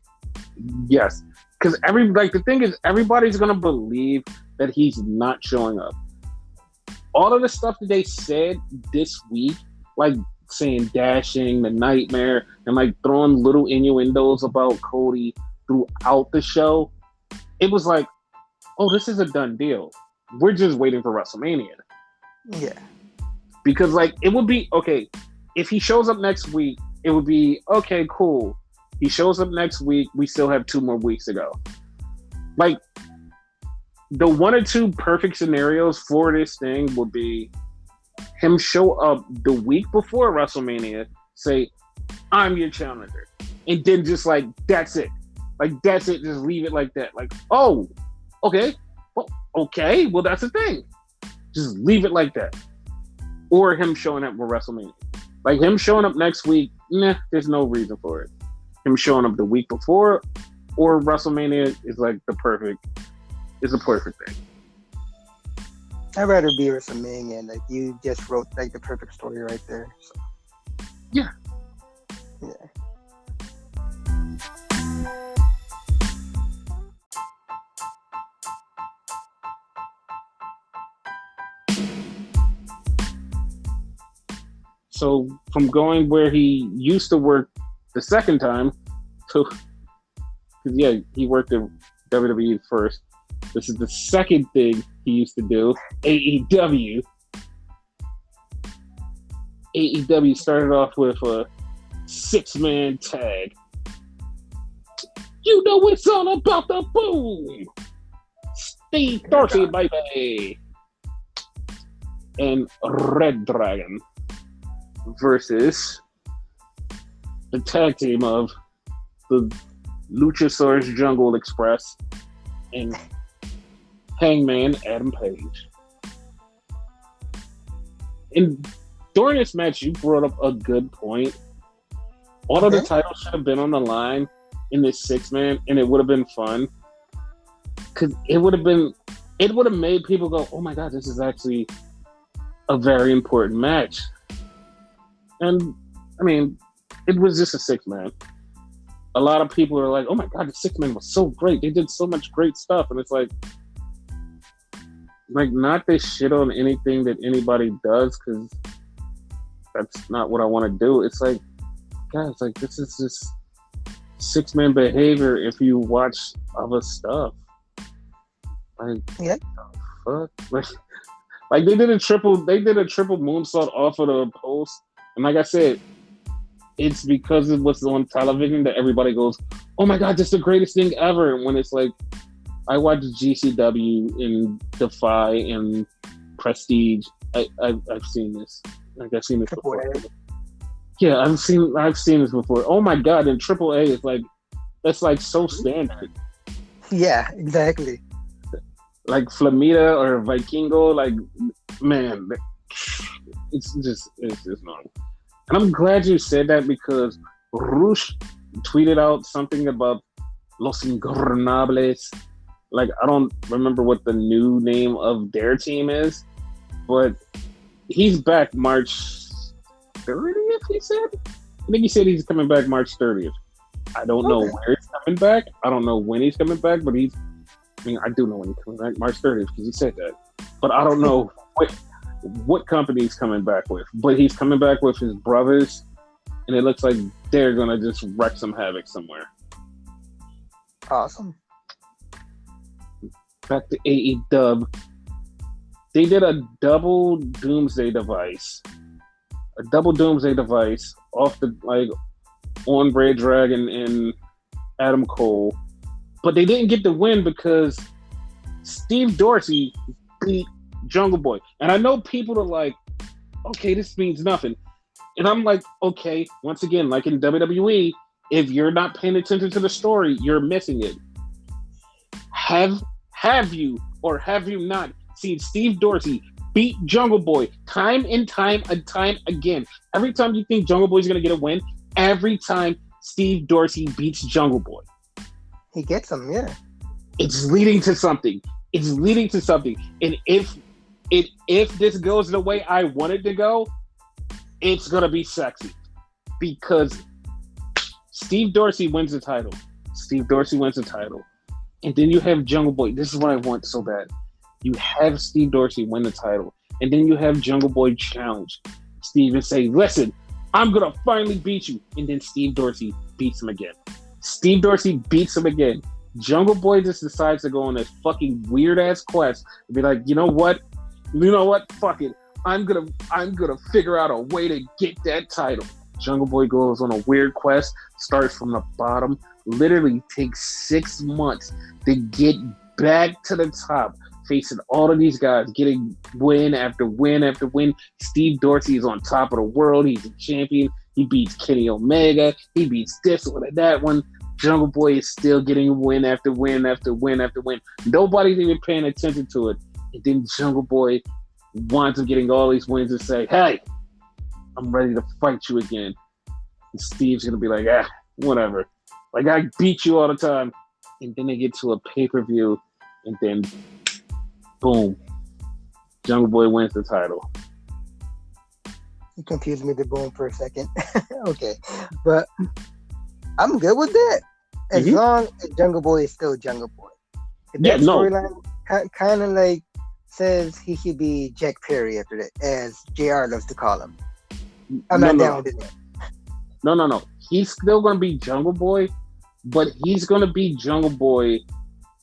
A: Yes. Because the thing is, everybody's going to believe that he's not showing up. All of the stuff that they said this week, like saying dashing, the nightmare, and like throwing little innuendos about Cody throughout the show, it was like, oh, this is a done deal. We're just waiting for WrestleMania.
B: Yeah.
A: Because like, it would be, okay, if he shows up next week, it would be, okay, cool. He shows up next week, we still have 2 more weeks to go. Like, the 1 or 2 perfect scenarios for this thing would be him show up the week before WrestleMania, say, I'm your challenger. And then just like, that's it. Like, that's it. Just leave it like that. Like, oh, okay. Well, okay. Well, that's the thing. Just leave it like that. Or him showing up for WrestleMania. Like, him showing up next week, there's no reason for it. Him showing up the week before or WrestleMania is like the perfect thing.
B: I'd rather be WrestleMania. Like, you just wrote like the perfect story right there. So.
A: Yeah.
B: Yeah.
A: So from going where he used to work the second time to, because yeah, he worked at WWE first. This is the second thing he used to do. AEW. AEW started off with a 6-man tag. You know what's all about the boom. Steve Dorsey, baby. And Red Dragon versus the tag team of the Luchasaurus Jungle Express and Hangman Adam Page. And during this match, you brought up a good point. All of the titles should have been on the line in this 6-man, and it would have been fun. Because it would have made people go, oh my God, this is actually a very important match. And, I mean, it was just a 6-man. A lot of people are like, oh my God, the 6-man was so great. They did so much great stuff. And it's like not to shit on anything that anybody does, because that's not what I want to do. It's like, guys, like, this is just 6-man behavior if you watch other stuff. Like,
B: yeah.
A: Fuck. Like they did a triple moonsault off of the post, and like I said, it's because it was on television that everybody goes, "Oh my god, this is the greatest thing ever!" And when it's like, I watch GCW and Defy and Prestige. I've seen this. Like I've seen this before. Yeah, I've seen this before. Oh my god! And AAA is like, that's like so standard.
B: Yeah, exactly.
A: Like Flamita or Vikingo, like, man, it's just normal. And I'm glad you said that because Rush tweeted out something about Los Ingobernables. Like, I don't remember what the new name of their team is, but he's back March 30th, he said? I think he said he's coming back March 30th. I don't know where he's coming back. I don't know when he's coming back, but I do know when he's coming back, March 30th, because he said that. But I don't know what company he's coming back with. But he's coming back with his brothers, and it looks like they're going to just wreck some havoc somewhere.
B: Awesome.
A: Back to AEW. They did a double Doomsday device. Off the, like, on Red Dragon and Adam Cole. But they didn't get the win because Steve Dorsey beat Jungle Boy. And I know people are like, okay, this means nothing. And I'm like, okay, once again, like in WWE, if you're not paying attention to the story, you're missing it. Have you or have you not seen Steve Dorsey beat Jungle Boy time and time again? Every time you think Jungle Boy's going to get a win, every time Steve Dorsey beats Jungle Boy.
B: He gets him, yeah.
A: It's leading to something. And if this goes the way I want it to go, it's going to be sexy. Because Steve Dorsey wins the title. And then you have Jungle Boy. This is what I want so bad. You have Steve Dorsey win the title. And then you have Jungle Boy challenge Steve and say, listen, I'm going to finally beat you. And then Steve Dorsey beats him again. Jungle Boy just decides to go on this fucking weird ass quest and be like, you know what? Fuck it. I'm gonna figure out a way to get that title. Jungle Boy goes on a weird quest, starts from the bottom, literally takes 6 months to get back to the top, facing all of these guys, getting win after win after win. Steve Dorsey is on top of the world. He's a champion. He beats Kenny Omega. He beats this one and that one. Jungle Boy is still getting win after win after win after win. Nobody's even paying attention to it. And then Jungle Boy winds up getting all these wins and say, hey, I'm ready to fight you again. And Steve's going to be like, whatever. Like, I beat you all the time. And then they get to a pay-per-view, and then, boom, Jungle Boy wins the title.
B: You confused me with boom for a second. Okay. But I'm good with that. As long as Jungle Boy is still Jungle Boy. If that storyline kind of like says he should be Jack Perry after that, as JR loves to call him. I'm not down with that.
A: No. He's still going to be Jungle Boy, but he's going to be Jungle Boy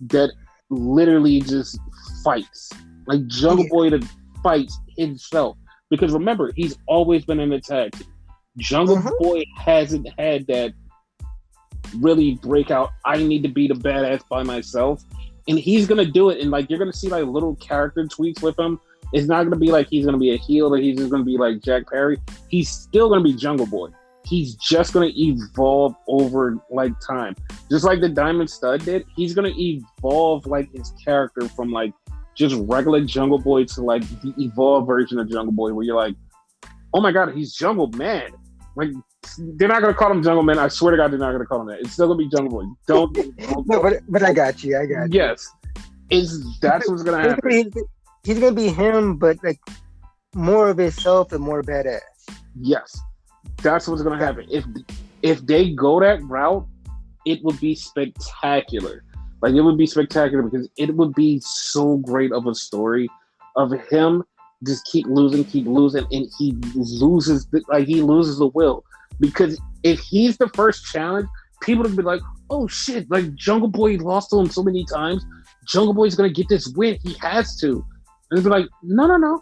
A: that literally just fights. Like Jungle Boy that fights himself. Because remember, he's always been in the tag team. Jungle Boy hasn't had that really breakout, I need to be the badass by myself. And he's going to do it. And like, you're going to see like little character tweaks with him. It's not going to be like he's going to be a heel or he's just going to be like Jack Perry. He's still going to be Jungle Boy. He's just going to evolve over like time. Just like the Diamond Stud did, he's going to evolve like his character from like just regular Jungle Boy to like the evolved version of Jungle Boy where you're like, oh my God, he's Jungle Man. Like, they're not going to call him Jungle Man. I swear to God, they're not going to call him that. It's still going to be Jungle Boy. Don't
B: no, but I got you.
A: Yes. That's what's going to happen.
B: He's going to be him, but like more of himself and more badass.
A: Yes. That's what's going to happen. If they go that route, it would be spectacular. Like, it would be spectacular because it would be so great of a story of him just keep losing, and he loses the will. Because if he's the first challenge, people would be like, oh shit, like Jungle Boy lost to him so many times. Jungle Boy's gonna get this win. He has to. And they'd be like, no.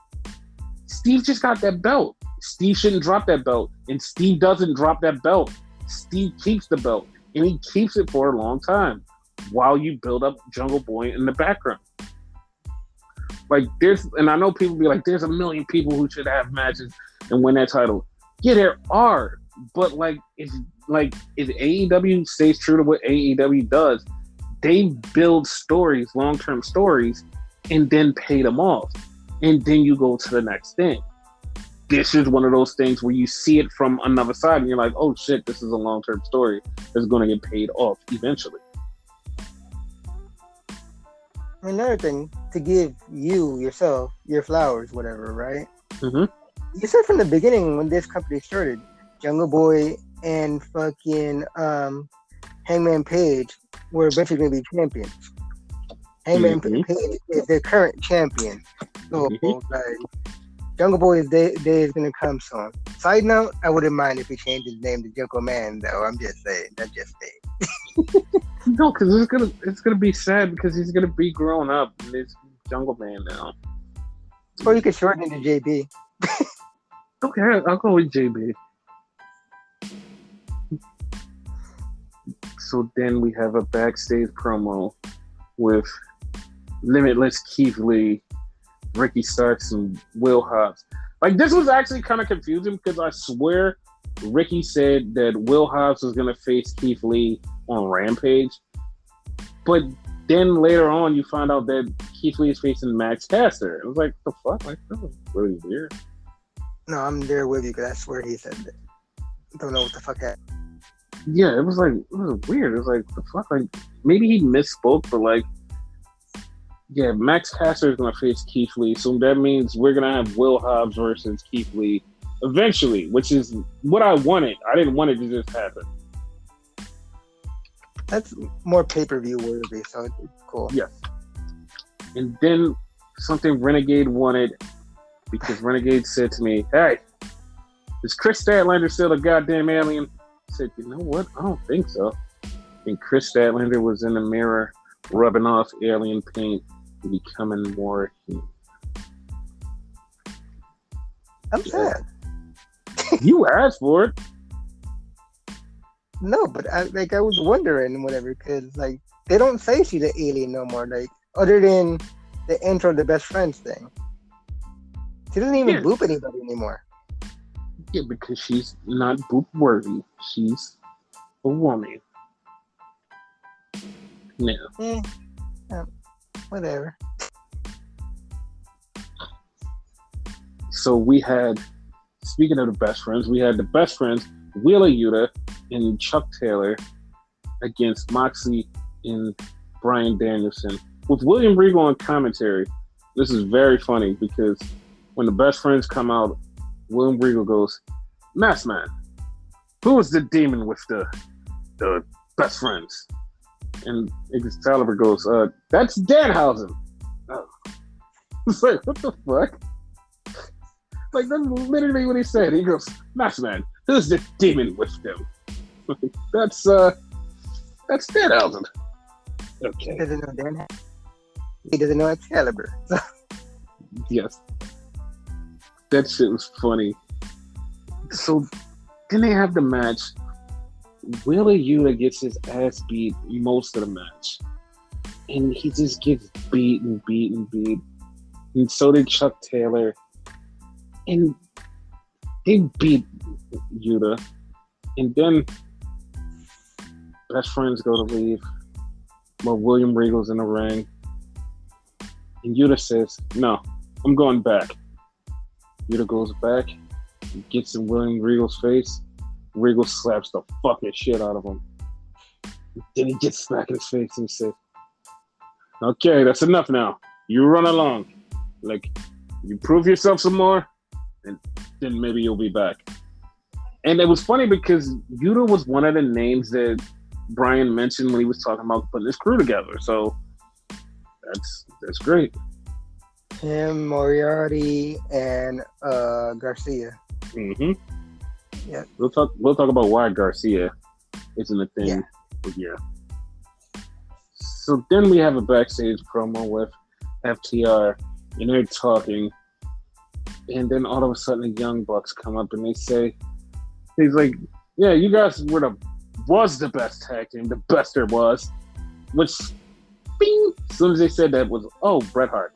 A: Steve just got that belt. Steve shouldn't drop that belt. And Steve doesn't drop that belt. Steve keeps the belt. And he keeps it for a long time while you build up Jungle Boy in the background. Like and I know people be like, there's a million people who should have matches and win that title. Yeah, there are. But if AEW stays true to what AEW does, they build stories, long-term stories, and then pay them off. And then you go to the next thing. This is one of those things where you see it from another side and you're like, oh shit, this is a long-term story that's going to get paid off eventually.
B: Another thing, to give yourself, your flowers, whatever, right?
A: Mm-hmm.
B: You said from the beginning when this company started, Jungle Boy and fucking Hangman Page were eventually going to be champions. Hangman Page is the current champion. So, Jungle Boy's day is going to come soon. Side note, I wouldn't mind if he changed his name to Jungle Man, though. I'm just saying. That's just me.
A: No, because it's gonna be sad because he's gonna be grown up and he's Jungle Man now.
B: Or you could shorten it to JB.
A: Okay, I'll go with JB. So then we have a backstage promo with Limitless Keith Lee, Ricky Starks, and Will Hobbs. Like, this was actually kind of confusing because I swear Ricky said that Will Hobbs was going to face Keith Lee on Rampage. But then later on, you find out that Keith Lee is facing Max Caster. It was like, the fuck? Like, that was really weird.
B: No, I'm there with you because I swear he said that. I don't know what the fuck happened.
A: Yeah, it was weird. It was like, the fuck? Like, maybe he misspoke, but like, yeah, Max Caster is going to face Keith Lee. So that means we're going to have Will Hobbs versus Keith Lee eventually, which is what I wanted. I didn't want it to just happen.
B: That's more pay-per-view worthy, so it's cool.
A: Yes. And then something Renegade wanted, because Renegade said to me, hey, is Chris Statlander still a goddamn alien? I said, you know what? I don't think so. And Chris Statlander was in the mirror rubbing off alien paint and becoming more human.
B: I'm sad.
A: You asked for it.
B: No, but I was wondering whatever, because like they don't say she's an alien no more, like other than the intro of the best friends thing. She doesn't even boop anybody anymore.
A: Yeah, because she's not boop worthy. She's a woman. No.
B: Whatever.
A: So we had, speaking of the best friends, we had the best friends, Wheeler Yuta and Chuck Taylor against Moxley and Bryan Danielson with William Regal on commentary. This is very funny because when the best friends come out, William Regal goes, Masked Man, who is the demon with the best friends? And Excalibur goes, that's Danhausen. Oh. It's like, what the fuck? Like, that's literally what he said. He goes, Masked Man, who's the demon with them? That's Danhausen. Okay.
B: He doesn't know Danhausen. He doesn't know Excalibur.
A: Yes. That shit was funny. So then they have the match. Wheeler Yuta gets his ass beat most of the match. And he just gets beat. And so did Chuck Taylor. And they beat Yuta. And then best friends go to leave. While William Regal's in the ring. And Yuta says, no, I'm going back. Yuta goes back. Gets in William Regal's face. Regal slaps the fucking shit out of him. Then he gets back in his face and says, okay, that's enough now. You run along. Like, you prove yourself some more, and then maybe you'll be back. And it was funny because Yuta was one of the names that Brian mentioned when he was talking about putting his crew together. So that's great.
B: Him, Moriarty, and Garcia.
A: Mm-hmm.
B: Yeah.
A: We'll talk about why Garcia. isn't a thing. But yeah. So then we have a backstage promo with FTR, and they're talking, and then all of a sudden the Young Bucks come up and they say, he's like, yeah, you guys was the best tag team, the best there was, which, bing, as soon as they said that was, Bret Hart.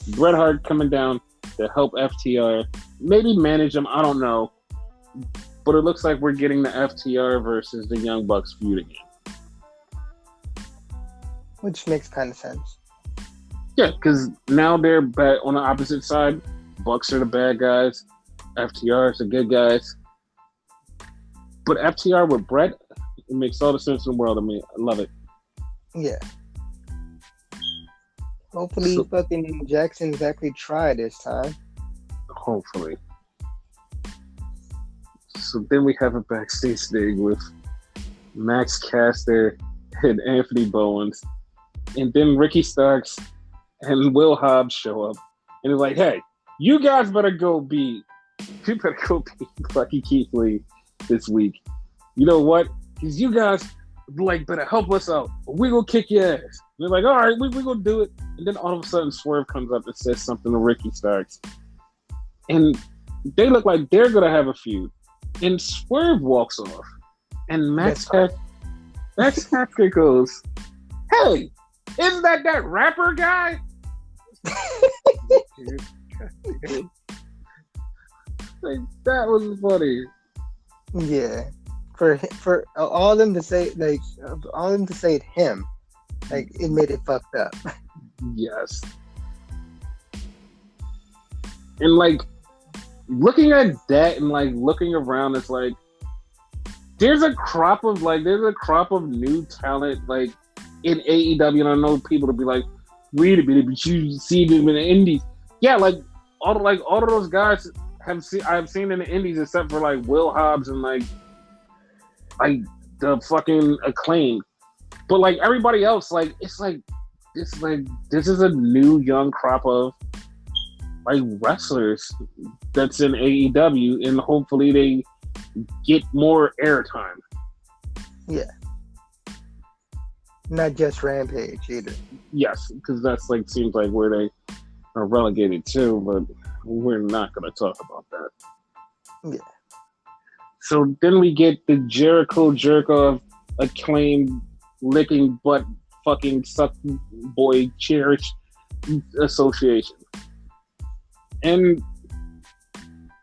A: Bret Hart coming down to help FTR, maybe manage them, I don't know, but it looks like we're getting the FTR versus the Young Bucks feud again.
B: Which makes kind of sense.
A: Yeah, because now they're back on the opposite side. Bucks are the bad guys. FTR is the good guys. But FTR with Bret, it makes all the sense in the world to me. I love it.
B: Yeah. Hopefully fucking Jackson's actually try this time.
A: Hopefully. So then we have a backstage thing with Max Caster and Anthony Bowens. And then Ricky Starks and Will Hobbs show up. And they're like, hey, you guys better go beat Lucky Keith Lee this week. You know what? Because you guys better help us out. We gonna kick your ass. And they're like, all right, we gonna do it. And then all of a sudden Swerve comes up and says something to Ricky Starks. And they look like they're gonna have a feud. And Swerve walks off. And Max Caster goes, hey, isn't that rapper guy? Like, that was funny.
B: Yeah, for all them to say it him, like it made it fucked up.
A: Yes, and like looking at that and like looking around, it's like there's a crop of new talent like in AEW, and I know people to be like, wait a minute, but you see them in the Indies. Yeah, like all of those guys I've seen in the Indies, except for like Will Hobbs and like the fucking Acclaimed. But like everybody else, like it's like this is a new young crop of like wrestlers that's in AEW, and hopefully they get more airtime.
B: Yeah. Not just Rampage either.
A: Yes, because that's like seems like where they are relegated to, but we're not going to talk about that.
B: Yeah.
A: So then we get the Jericho jerk-off Acclaimed licking butt fucking suck boy cherish association. And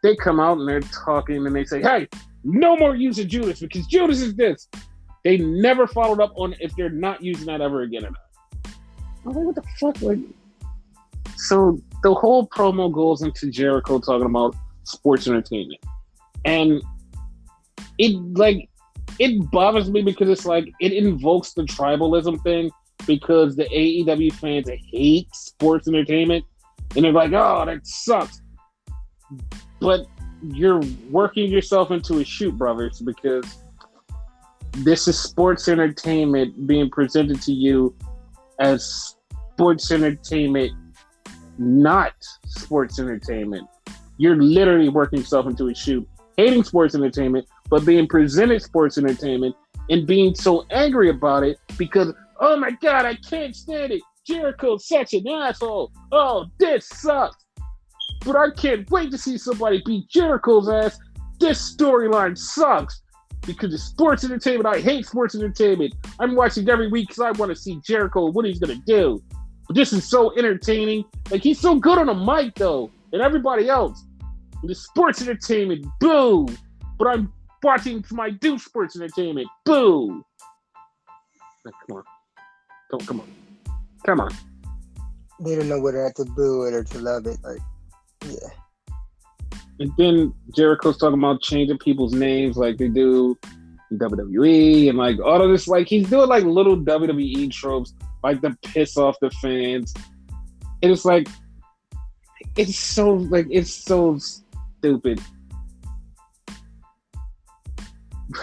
A: they come out and they're talking and they say, hey, no more use of Judas because Judas is this. They never followed up on if they're not using that ever again or not. I was like, what the fuck? Like, so the whole promo goes into Jericho talking about sports entertainment. And it bothers me because it's like it invokes the tribalism thing because the AEW fans hate sports entertainment. And they're like, oh, that sucks. But you're working yourself into a shoot, brothers, because this is sports entertainment being presented to you as sports entertainment, not sports entertainment. You're literally working yourself into a shoot, hating sports entertainment, but being presented sports entertainment and being so angry about it because, oh my God, I can't stand it. Jericho's such an asshole. Oh, this sucks. But I can't wait to see somebody beat Jericho's ass. This storyline sucks. Because it's sports entertainment. I hate sports entertainment. I'm watching every week because I want to see Jericho and what he's going to do. But this is so entertaining. Like, he's so good on the mic, though. And everybody else. And the sports entertainment, boo. But I'm watching my do sports entertainment, boo. Like, come on.
B: They don't know whether to boo it or to love it. Like, yeah.
A: And then Jericho's talking about changing people's names like they do in WWE and like all of this. Like he's doing like little WWE tropes like to piss off the fans. And it's like, it's so stupid.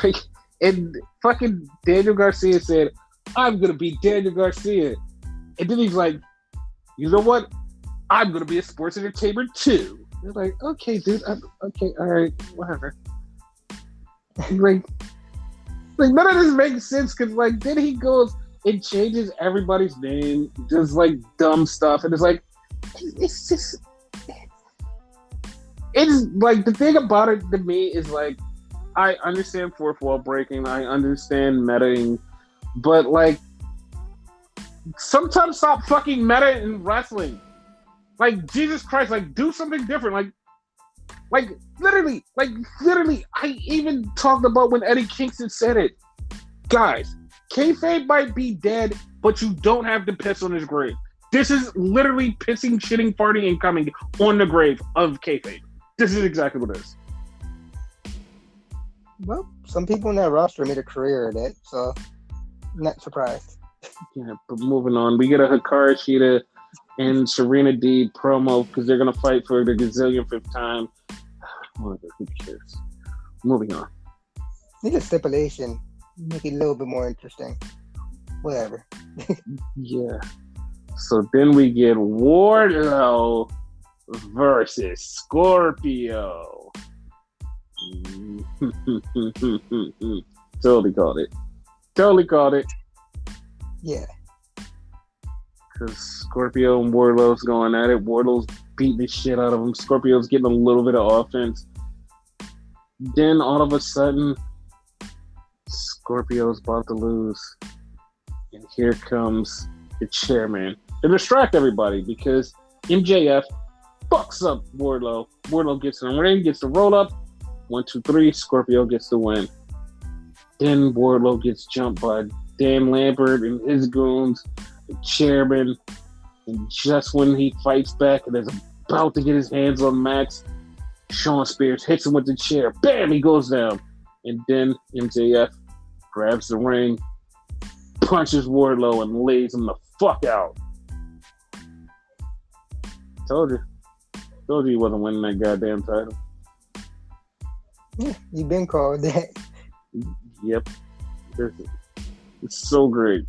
A: Like, and fucking Daniel Garcia said, I'm going to be Daniel Garcia. And then he's like, you know what? I'm going to be a sports entertainer too. They're like, okay, dude. Okay, all right, whatever. Like Like, none of this makes sense because, like, then he goes and changes everybody's name, does, like, dumb stuff. And it's like, it's just, it's like, the thing about it to me is, like, I understand fourth wall breaking, I understand metaing, but, like, sometimes stop fucking meta in wrestling. Like, Jesus Christ, like, do something different. Like, literally, I even talked about when Eddie Kingston said it. Guys, kayfabe might be dead, but you don't have to piss on his grave. This is literally pissing, shitting, farting, and coming on the grave of kayfabe. This is exactly what it is.
B: Well, some people in that roster made a career of it, so not surprised.
A: Yeah, but moving on, we get a Hikaru Shida and Serena D promo because they're gonna fight for the gazillionth time. Whatever, who cares? Moving on.
B: Need a stipulation, make it a little bit more interesting. Whatever.
A: Yeah. So then we get Wardlow versus Scorpio. Totally called it.
B: Yeah.
A: Because Scorpio and Wardlow's going at it. Wardlow's beating the shit out of him. Scorpio's getting a little bit of offense. Then all of a sudden, Scorpio's about to lose. And here comes the chairman to distract everybody because MJF fucks up Wardlow. Wardlow gets in the ring, gets the roll up. 1, 2, 3, Scorpio gets the win. Then Wardlow gets jumped by Dan Lambert and his goons, the chairman. And just when he fights back and is about to get his hands on Max, Shawn Spears hits him with the chair. Bam! He goes down. And then MJF grabs the ring, punches Wardlow, and lays him the fuck out. Told you he wasn't winning that goddamn title.
B: Yeah, you've been called that.
A: Yep. It's so great.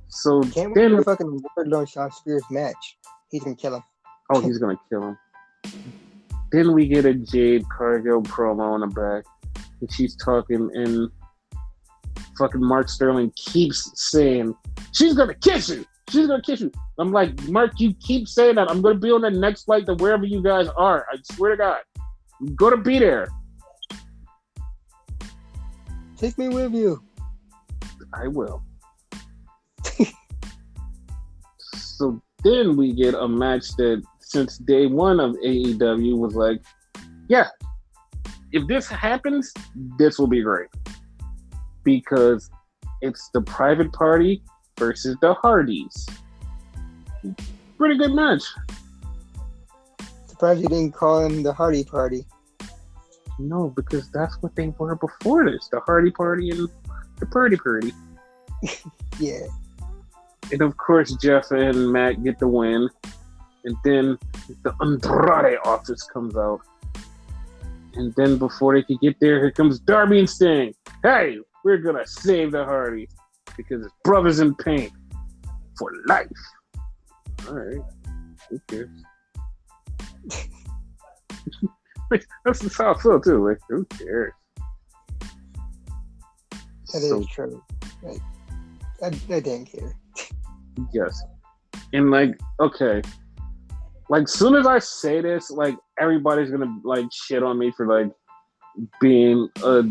A: So
B: can't wait for fucking Wardlow and Shawn Spears match. He's gonna kill him.
A: Oh, he's gonna kill him. Then we get a Jade Cargill promo on the back, and she's talking, and fucking Mark Sterling keeps saying, "She's gonna kiss you. She's gonna kiss you." I'm like, Mark, you keep saying that. I'm gonna be on the next flight to wherever you guys are. I swear to God, I'm gonna be there.
B: Take me with you.
A: I will. So then we get a match that since day one of AEW was like, yeah, if this happens, this will be great. Because it's the Private Party versus the Hardys. Pretty good match.
B: Surprised you didn't call him the Hardy Party.
A: No, because that's what they were before this. The Hardy Party and the Purdy Purdy.
B: Yeah.
A: And of course, Jeff and Matt get the win. And then the Andrade office comes out. And then before they could get there, here comes Darby and Sting. Hey, we're going to save the Hardys because it's brothers in pain for life. All right. Who cares? That's how I feel, too. Like, who cares?
B: That is true. Like, I didn't care.
A: Yes. And, like, okay. Like, soon as I say this, like, everybody's gonna, like, shit on me for, like, being a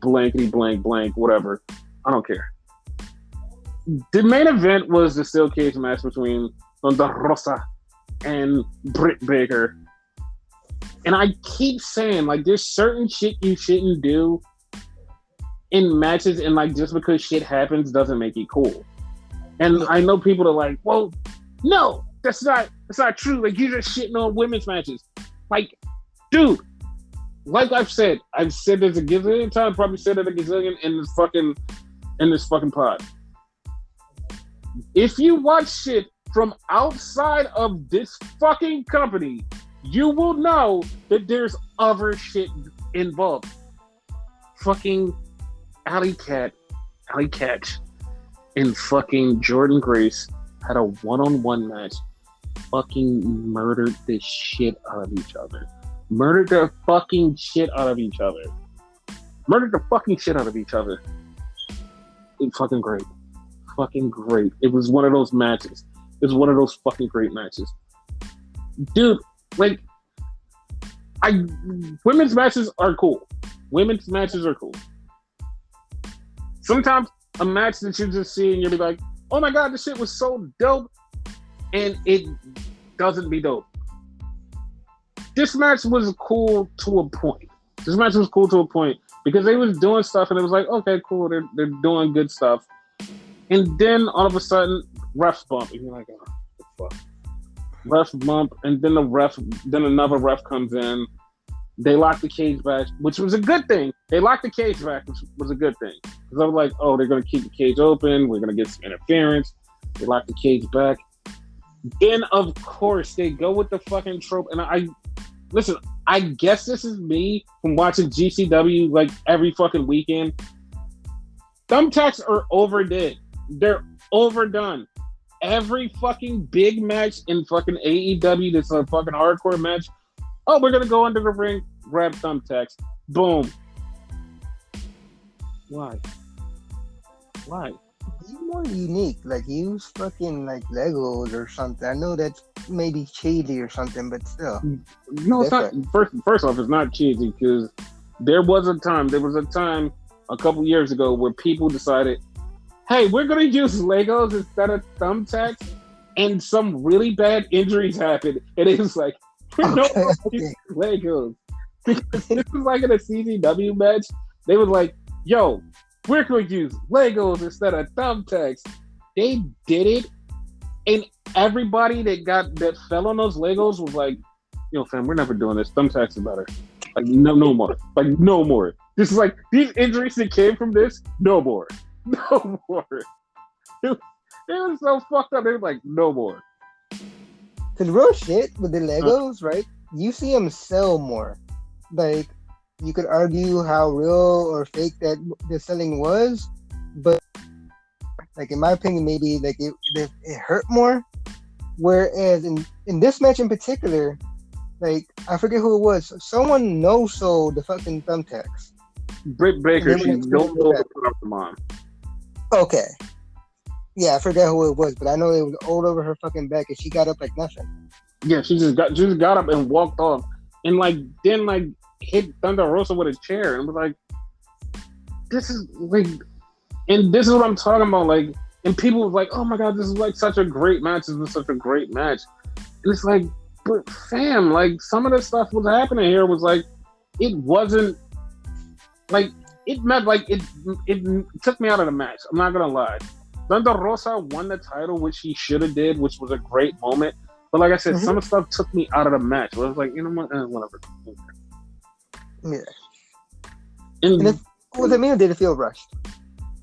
A: blankety blank blank, whatever. I don't care. The main event was the steel cage match between Thunder Rosa and Britt Baker. And I keep saying, like, there's certain shit you shouldn't do in matches, and, like, just because shit happens doesn't make it cool. And I know people are like, well, no, that's not true. Like, you're just shitting on women's matches. Like, dude, like I've said this a gazillion times, probably said it a gazillion in this fucking pod. If you watch shit from outside of this fucking company, you will know that there's other shit involved. Fucking Alley Catch and fucking Jordan Grace had a one-on-one match. Fucking murdered the shit out of each other. Murdered the fucking shit out of each other. It's fucking great. Fucking great. It was one of those matches. It was one of those fucking great matches. Dude, like, women's matches are cool. Women's matches are cool. Sometimes a match that you just see and you'll be like, oh my god, this shit was so dope, and it doesn't be dope. This match was cool to a point. Because they was doing stuff and it was like, okay, cool, they're doing good stuff. And then all of a sudden, refs bump, and you're like, oh, what the fuck? Refs bump, and then another ref comes in. They lock the cage back, which was a good thing. They locked the cage back, which was a good thing. Because I was like, oh, they're going to keep the cage open. We're going to get some interference. They lock the cage back. Then, of course, they go with the fucking trope. And I guess this is me from watching GCW like every fucking weekend. Thumbtacks are overdid. They're overdone. Every fucking big match in fucking AEW that's a fucking hardcore match. Oh, we're going to go under the ring, grab thumbtacks. Boom. Why?
B: Be more unique. Like, use fucking, like, Legos or something. I know that's maybe cheesy or something, but still.
A: No, it's not. First off, it's not cheesy because there was a time a couple years ago where people decided, hey, we're going to use Legos instead of thumbtacks, and some really bad injuries happened. And it was like, we're no use Legos. Because this was like in a CZW match. They was like, yo, we're going to use Legos instead of thumbtacks. They did it, and everybody that fell on those Legos was like, yo, fam, we're never doing this. Thumbtacks are better. Like, no more. Like, no more. This is like, these injuries that came from this, no more. No more. It was so fucked up. They were like, no more.
B: Because real shit with the Legos, right? You see them sell more. Like, you could argue how real or fake that the selling was, but like in my opinion, maybe like it hurt more. Whereas in this match in particular, like I forget who it was, someone no-sold the fucking thumbtacks.
A: Britt Baker, she no-sold the mom.
B: Okay. Yeah, I forget who it was, but I know it was all over her fucking back, and she got up like nothing.
A: Yeah, she just got up and walked off, and then hit Thunder Rosa with a chair, and was like, "This is like," and this is what I'm talking about. Like, and people was like, "Oh my god, this is like such a great match. This is such a great match," and it's like, but fam, like some of the stuff was happening here was like, it wasn't like it meant like it took me out of the match. I'm not gonna lie. Thunder Rosa won the title, which he should have did, which was a great moment. But like I said, some of the stuff took me out of the match. I was like, you know what, whatever.
B: Yeah. And was it me or did it feel rushed?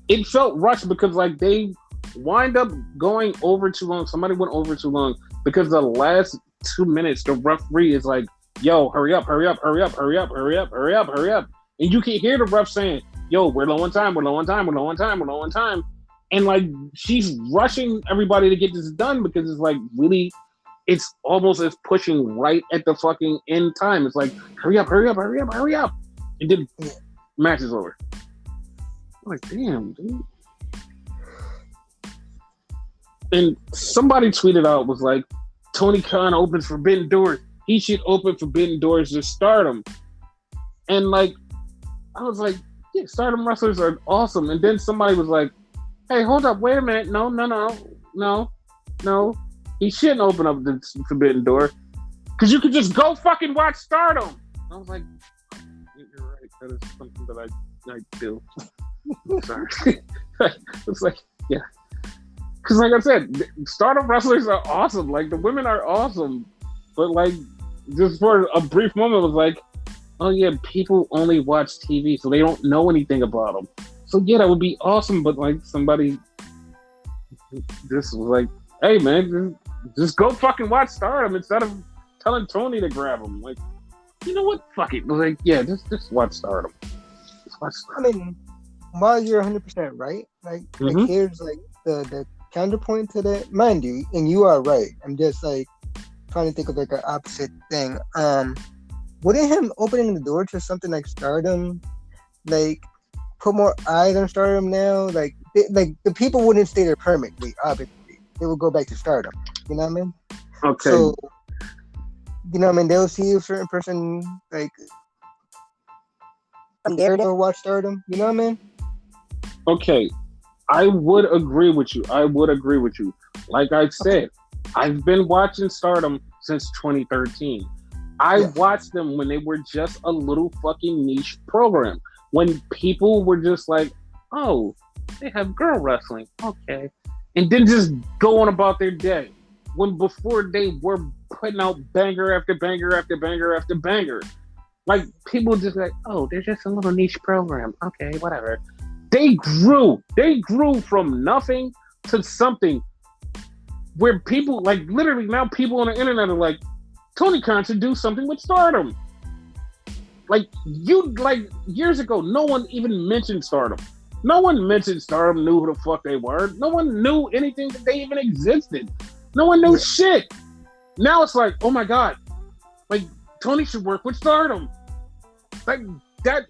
A: It felt rushed because like they wind up going over too long. Somebody went over too long because the last 2 minutes, the referee is like, yo, hurry up. And you can hear the ref saying, yo, we're low on time. And like she's rushing everybody to get this done because it's like really, it's almost as pushing right at the fucking end time. It's like hurry up. And then match is over. I'm like, damn, dude. And somebody tweeted out was like, Tony Khan opens Forbidden Doors. He should open Forbidden Doors to Stardom. And like, I was like, yeah, Stardom wrestlers are awesome. And then somebody was like, hey, hold up, wait a minute. No. He shouldn't open up the Forbidden Door. Because you could just go fucking watch Stardom. I was like, you're right. That is something that I do. I'm sorry. It's like, yeah. Because like I said, Stardom wrestlers are awesome. Like, the women are awesome. But like, just for a brief moment, it was like, oh yeah, people only watch TV, so they don't know anything about them. So yeah, that would be awesome, but like somebody just was like, hey man, just go fucking watch Stardom instead of telling Tony to grab him. Like, you know what? Fuck it. Like, yeah, just watch Stardom. Just watch Stardom.
B: I mean, while you're 100% right, like here's like the counterpoint to that. Mind you, and you are right. I'm just like trying to think of like an opposite thing. Wouldn't him opening the door to something like Stardom like put more eyes on Stardom now. Like the people wouldn't stay there permanently. Obviously, they would go back to Stardom. You know what I mean?
A: Okay.
B: So, you know what I mean? They'll see a certain person like from there. They'll watch Stardom. You know what I mean?
A: Okay. I would agree with you. Like I said, I've been watching Stardom since 2013. I watched them when they were just a little fucking niche program. When people were just like, oh, they have girl wrestling. Okay. And then just go on about their day. When before they were putting out banger after banger after banger after banger. Like, people just like, oh, they're just a little niche program. Okay, whatever. They grew from nothing to something where people, like, literally now people on the internet are like, Tony Khan should do something with Stardom. Like, years ago, no one even mentioned Stardom. No one mentioned Stardom, knew who the fuck they were. No one knew anything that they even existed. No one knew shit. Now it's like, oh my God, like, Tony should work with Stardom. Like, that,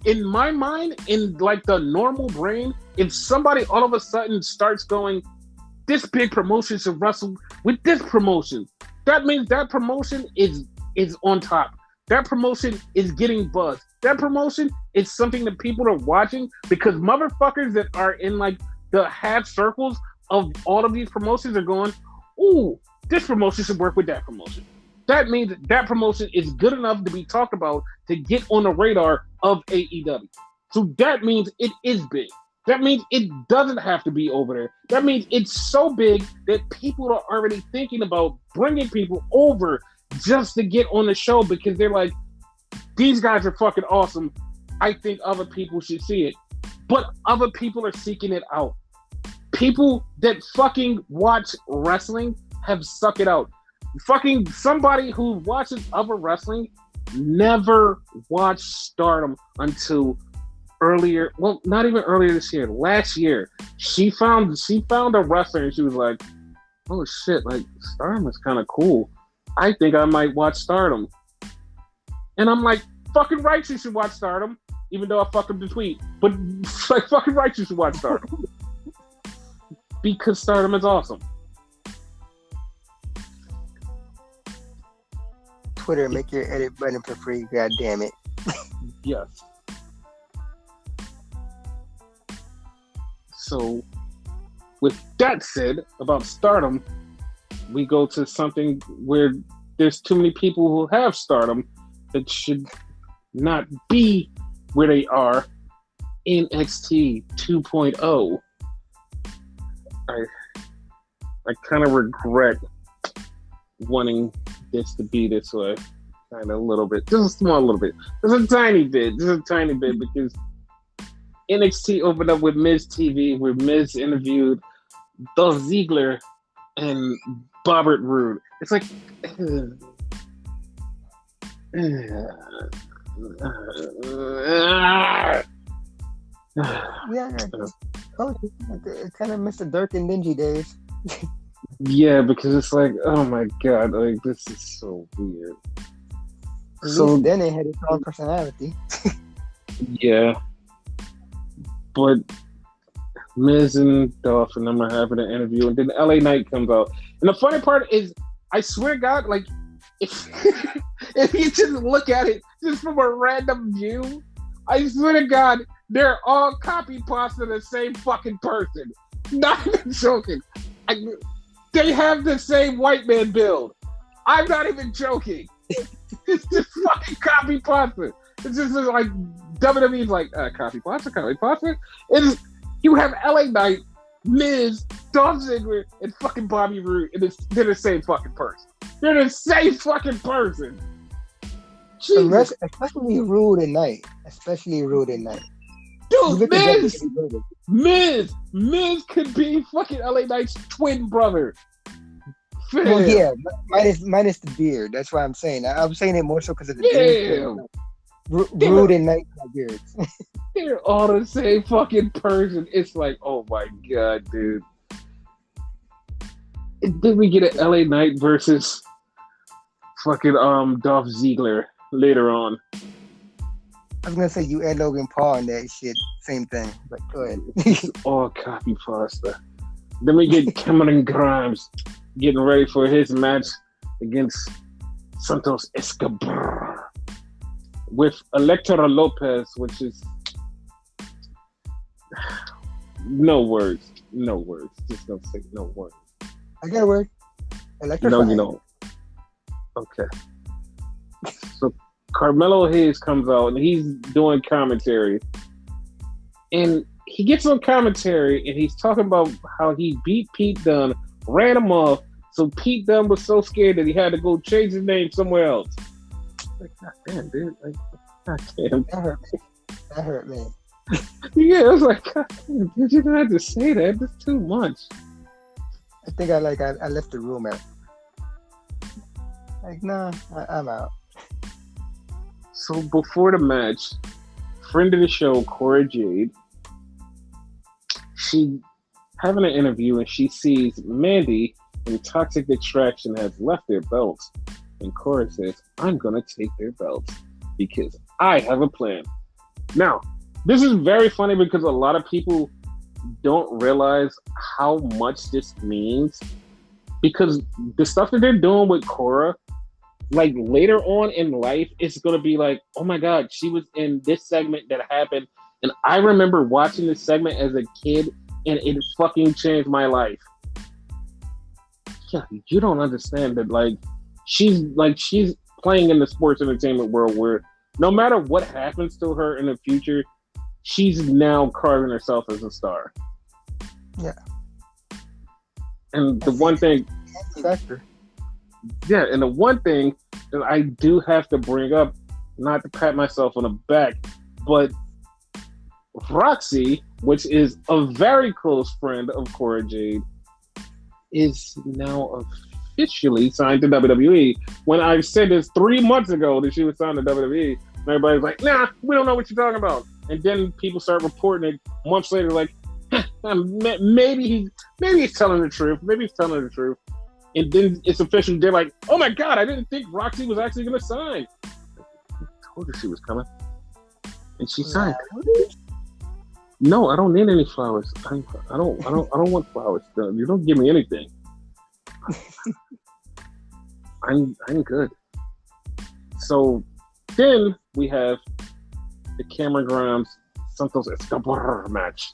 A: in my mind, in like the normal brain, if somebody all of a sudden starts going, this big promotion should wrestle with this promotion, that means that promotion is on top. That promotion is getting buzz. That promotion is something that people are watching because motherfuckers that are in like the half circles of all of these promotions are going, ooh, this promotion should work with that promotion. That means that promotion is good enough to be talked about to get on the radar of AEW. So that means it is big. That means it doesn't have to be over there. That means it's so big that people are already thinking about bringing people over just to get on the show because they're like, these guys are fucking awesome. I think other people should see it. But other people are seeking it out. People that fucking watch wrestling have sucked it out. Fucking somebody who watches other wrestling never watched Stardom until earlier. Well, not even earlier this year. Last year, she found a wrestler and she was like, "Oh shit! Like Stardom is kind of cool. I think I might watch Stardom." And I'm like, "Fucking right, you should watch Stardom." Even though I fucked up the tweet, but like, fucking right, you should watch Stardom because Stardom is awesome.
B: Twitter, make your edit button for free. God damn it.
A: Yes. So, with that said about Stardom, we go to something where there's too many people who have Stardom that should not be where they are. NXT 2.0. I kind of regret wanting this to be this way, kind of a little bit, just a small little bit, just a tiny bit, because NXT opened up with Miz TV, where Miz interviewed Dolph Ziggler and Robert Roode. It's like,
B: yeah, it's kind of Mr. Dirk and Dingy days.
A: Yeah, because it's like, oh my God, like this is so weird.
B: At least then they had its own personality.
A: Yeah, but Miz and Dolph and them are having an interview, and then LA Knight comes out. And the funny part is, I swear to God, like if you just look at it just from a random view, I swear to God, they're all copy pasta the same fucking person. Not even joking. They have the same white man build. I'm not even joking. It's just fucking copy pasta. It's just like WWE's like copy pasta. You have LA Knight, Miz, Dolph Ziggler, and fucking Bobby Roode, and they're the same fucking person. They're the same fucking person. Jesus.
B: Especially Roode and Knight.
A: Dude, Miz could be fucking LA Knight's twin brother.
B: Well, yeah, minus the beard. That's why I'm saying. I'm saying it more so because of the beard. Roode and Knight have beards.
A: They're all the same fucking person. It's like, oh my God, dude. Did we get an LA Knight versus fucking Dolph Ziggler later on?
B: I was gonna say you and Logan Paul and that shit, same thing. But go ahead.
A: All copy pasta. Then we get Cameron Grimes getting ready for his match against Santos Escobar with Electra Lopez, which is no words. Just don't say no words.
B: I got a word. Electrifying.
A: No, you don't. Okay. So Carmelo Hayes comes out and he's doing commentary. And he gets on commentary and he's talking about how he beat Pete Dunne, ran him off. So Pete Dunne was so scared that he had to go change his name somewhere else. Like, God damn, dude. Like, God damn.
B: That hurt me.
A: Yeah, I was like, God damn, dude, you didn't have to say that. That's too much.
B: I think I left the room at. Like, nah, I'm out.
A: So before the match, friend of the show, Cora Jade, she having an interview and she sees Mandy and Toxic Attraction has left their belts. And Cora says, I'm going to take their belts because I have a plan. Now, this is very funny because a lot of people don't realize how much this means because the stuff that they're doing with Cora, like later on in life, it's going to be like, oh my God, she was in this segment that happened. And I remember watching this segment as a kid and it fucking changed my life. Yeah, you don't understand that she's playing in the sports entertainment world where no matter what happens to her in the future, she's now carving herself as a star.
B: Yeah.
A: And the one thing...
B: Factor.
A: Yeah, and the one thing that I do have to bring up, not to pat myself on the back, but Roxy, which is a very close friend of Cora Jade, is now officially signed to WWE. When I said this 3 months ago that she was signed to WWE, everybody's like, nah, we don't know what you're talking about. And then people start reporting it months later, like, maybe he's telling the truth. Maybe he's telling the truth. And then it's official. They're like, oh my God, I didn't think Roxy was actually going to sign. I told her she was coming. And she signed. No, I don't need any flowers. I don't want flowers. You don't give me anything. I'm good. So then we have the Cameron Grimes Santos Escobar match.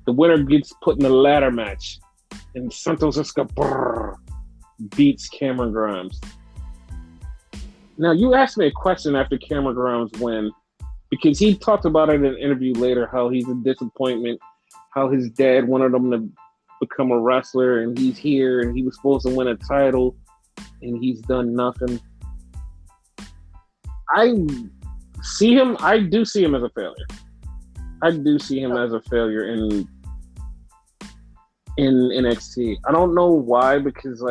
A: The winner gets put in a ladder match, and Santos Escobar beats Cameron Grimes. Now, you asked me a question after Cameron Grimes win, because he talked about it in an interview later, how he's a disappointment, how his dad wanted him to become a wrestler, and he's here, and he was supposed to win a title, and he's done nothing. I do see him as a failure. I do see him as a failure in NXT. I don't know why, because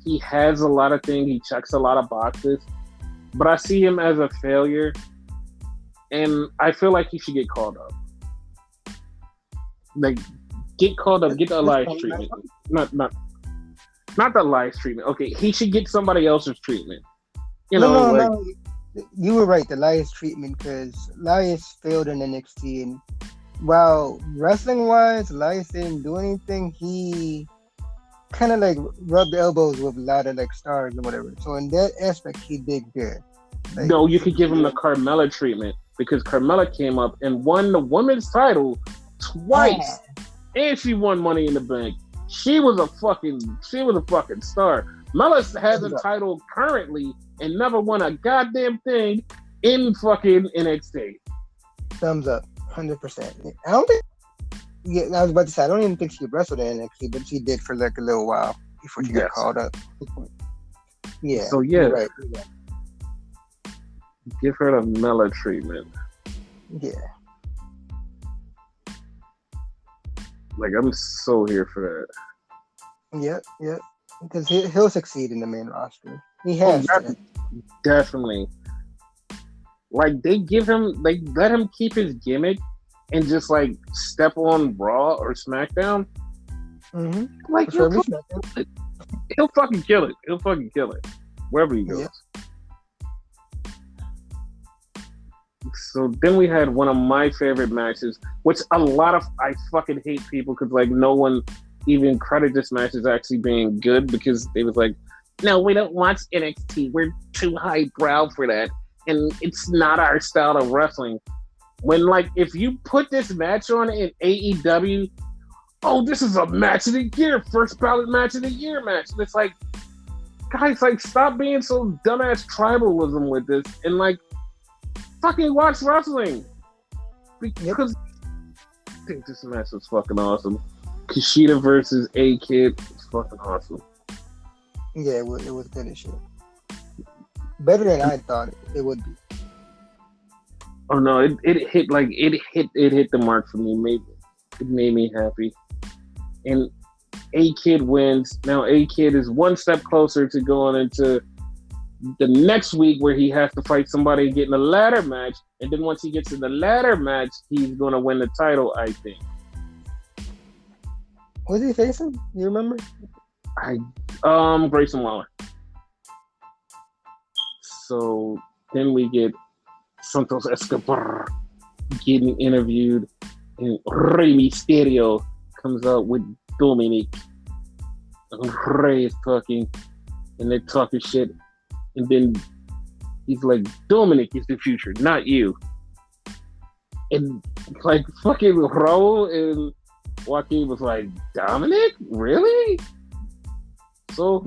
A: he has a lot of things, he checks a lot of boxes, but I see him as a failure, and I feel like he should get called up. Get called up, get the Elias treatment. Not the Elias treatment. Okay, he should get somebody else's treatment.
B: No. You were right, the Elias treatment, because Elias failed in NXT, and while wrestling-wise, Elias didn't do anything, he kind of rubbed elbows with a lot of stars and whatever. So in that aspect, he did good.
A: No, you could give him the Carmella treatment, because Carmella came up and won the women's title twice, and she won Money in the Bank. She was a fucking star. Mella has a title currently and never won a goddamn thing in fucking NXT.
B: Thumbs up, 100%. I don't think. Yeah, I was about to say I don't even think she wrestled in NXT, but she did for a little while before she got called up. Yeah.
A: So yeah,
B: you're right.
A: Give her the Mella treatment.
B: Yeah.
A: I'm so here for
B: that. Yep. Because he'll succeed in the main roster. He has to.
A: Definitely. They let him keep his gimmick and just step on Raw or SmackDown.
B: Mm-hmm.
A: He'll fucking kill it. He'll fucking kill it wherever he goes. So then we had one of my favorite matches, which I fucking hate people because like no one even credited this match as actually being good because they was like, no, we don't watch NXT. We're too highbrow for that. And it's not our style of wrestling. When like, if you put this match on in AEW, oh, this is a match of the year, first ballot match of the year match. And it's like, guys, like, stop being so dumbass tribalism with this and like, fucking watch wrestling. Because I think this match was fucking awesome. Kushida versus A-Kid was fucking awesome.
B: Yeah, it was good as shit. Better than I thought it would be.
A: Oh no, it hit the mark for me. It made me happy. And A-Kid wins. Now A-Kid is one step closer to going into the next week where he has to fight somebody and get in a ladder match. And then once he gets in the ladder match, he's gonna win the title, I think.
B: Who's he facing? You remember?
A: Grayson Waller. So then we get Santos Escobar getting interviewed, and Rey Mysterio comes out with Dominic. And Rey is talking, and they're talking shit, and then he's like, Dominic is the future, not you. And like fucking Raul and Joaquin was like, Dominic? Really? So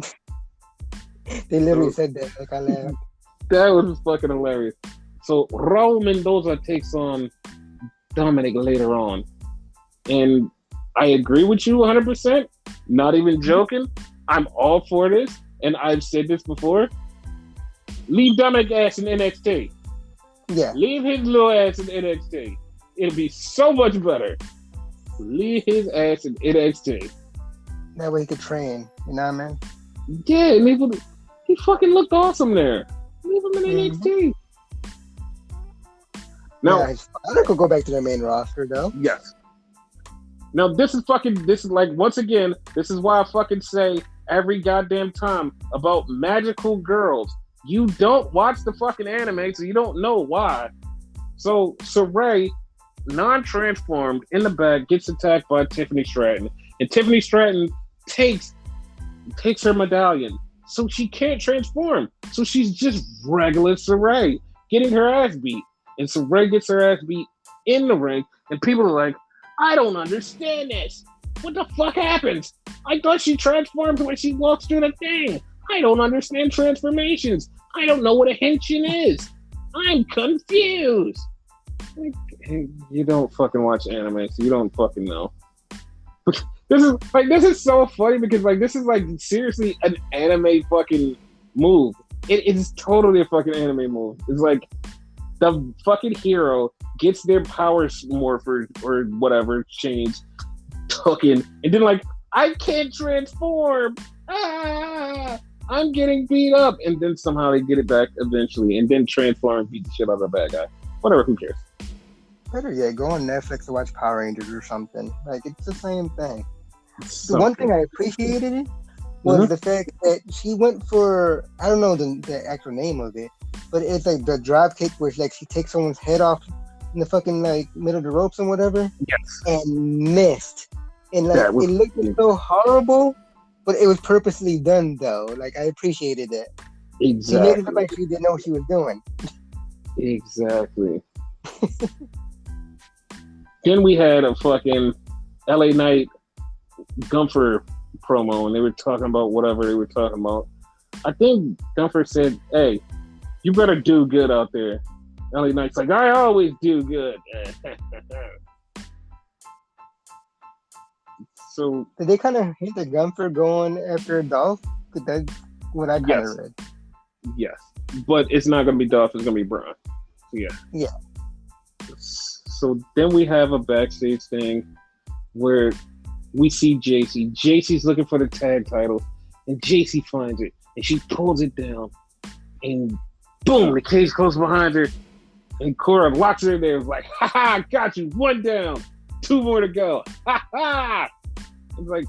B: they literally said that. Like I laughed.
A: That was fucking hilarious. So Raul Mendoza takes on Dominic later on. And I agree with you 100%. Not even joking. I'm all for this. And I've said this before. Leave Dominic ass in NXT.
B: Yeah.
A: Leave his little ass in NXT. It'll be so much better. Leave his ass in NXT.
B: That way he could train. You know what I mean?
A: Yeah, and he fucking looked awesome there. Leave him in NXT. Now,
B: yeah, I could go back to the main roster though.
A: Yes. Now this is like, once again, this is why I fucking say every goddamn time about magical girls. You don't watch the fucking anime, so you don't know why. So Ray, non-transformed in the back, gets attacked by Tiffany Stratton, and Tiffany Stratton takes her medallion. So she can't transform. So she's just regular Saray getting her ass beat. And Saray gets her ass beat in the ring. And people are like, I don't understand this. What the fuck happens? I thought she transformed when she walks through the thing. I don't understand transformations. I don't know what a henshin is. I'm confused. Like, you don't fucking watch anime, so you don't fucking know. This is so funny because like this is like seriously an anime fucking move. It is totally a fucking anime move. It's like the fucking hero gets their powers morphed or whatever changed, token, and then like I can't transform. I'm getting beat up, and then somehow they get it back eventually, and then transform and beat the shit out of the bad guy. Whatever, who cares?
B: Better yet, go on Netflix to watch Power Rangers or something. Like it's the same thing. The one thing I appreciated was the fact that she went for, I don't know the actual name of it, but it's like the drop kick where like she takes someone's head off in the fucking like middle of the ropes and whatever.
A: Yes.
B: And missed. And like it looked so horrible, but it was purposely done though. Like I appreciated it.
A: Exactly.
B: She made it look like she didn't know what she was doing.
A: Exactly. Then we had a fucking LA Knight Gunther promo, and they were talking about whatever they were talking about. I think Gunther said, hey, you better do good out there. LA Knight's like, I always do good. So
B: did they kind of hint at Gunther going after Dolph? Because that's what I kind of read.
A: Yes. But it's not going to be Dolph, it's going to be Braun. So yeah.
B: Yeah.
A: So then we have a backstage thing where we see JC. JC's looking for the tag title, and JC finds it, and she pulls it down, and boom, the cage closes behind her, and Cora locks her in there. It's like, ha ha, got you, 1 down, 2 more to go, ha ha. It's like,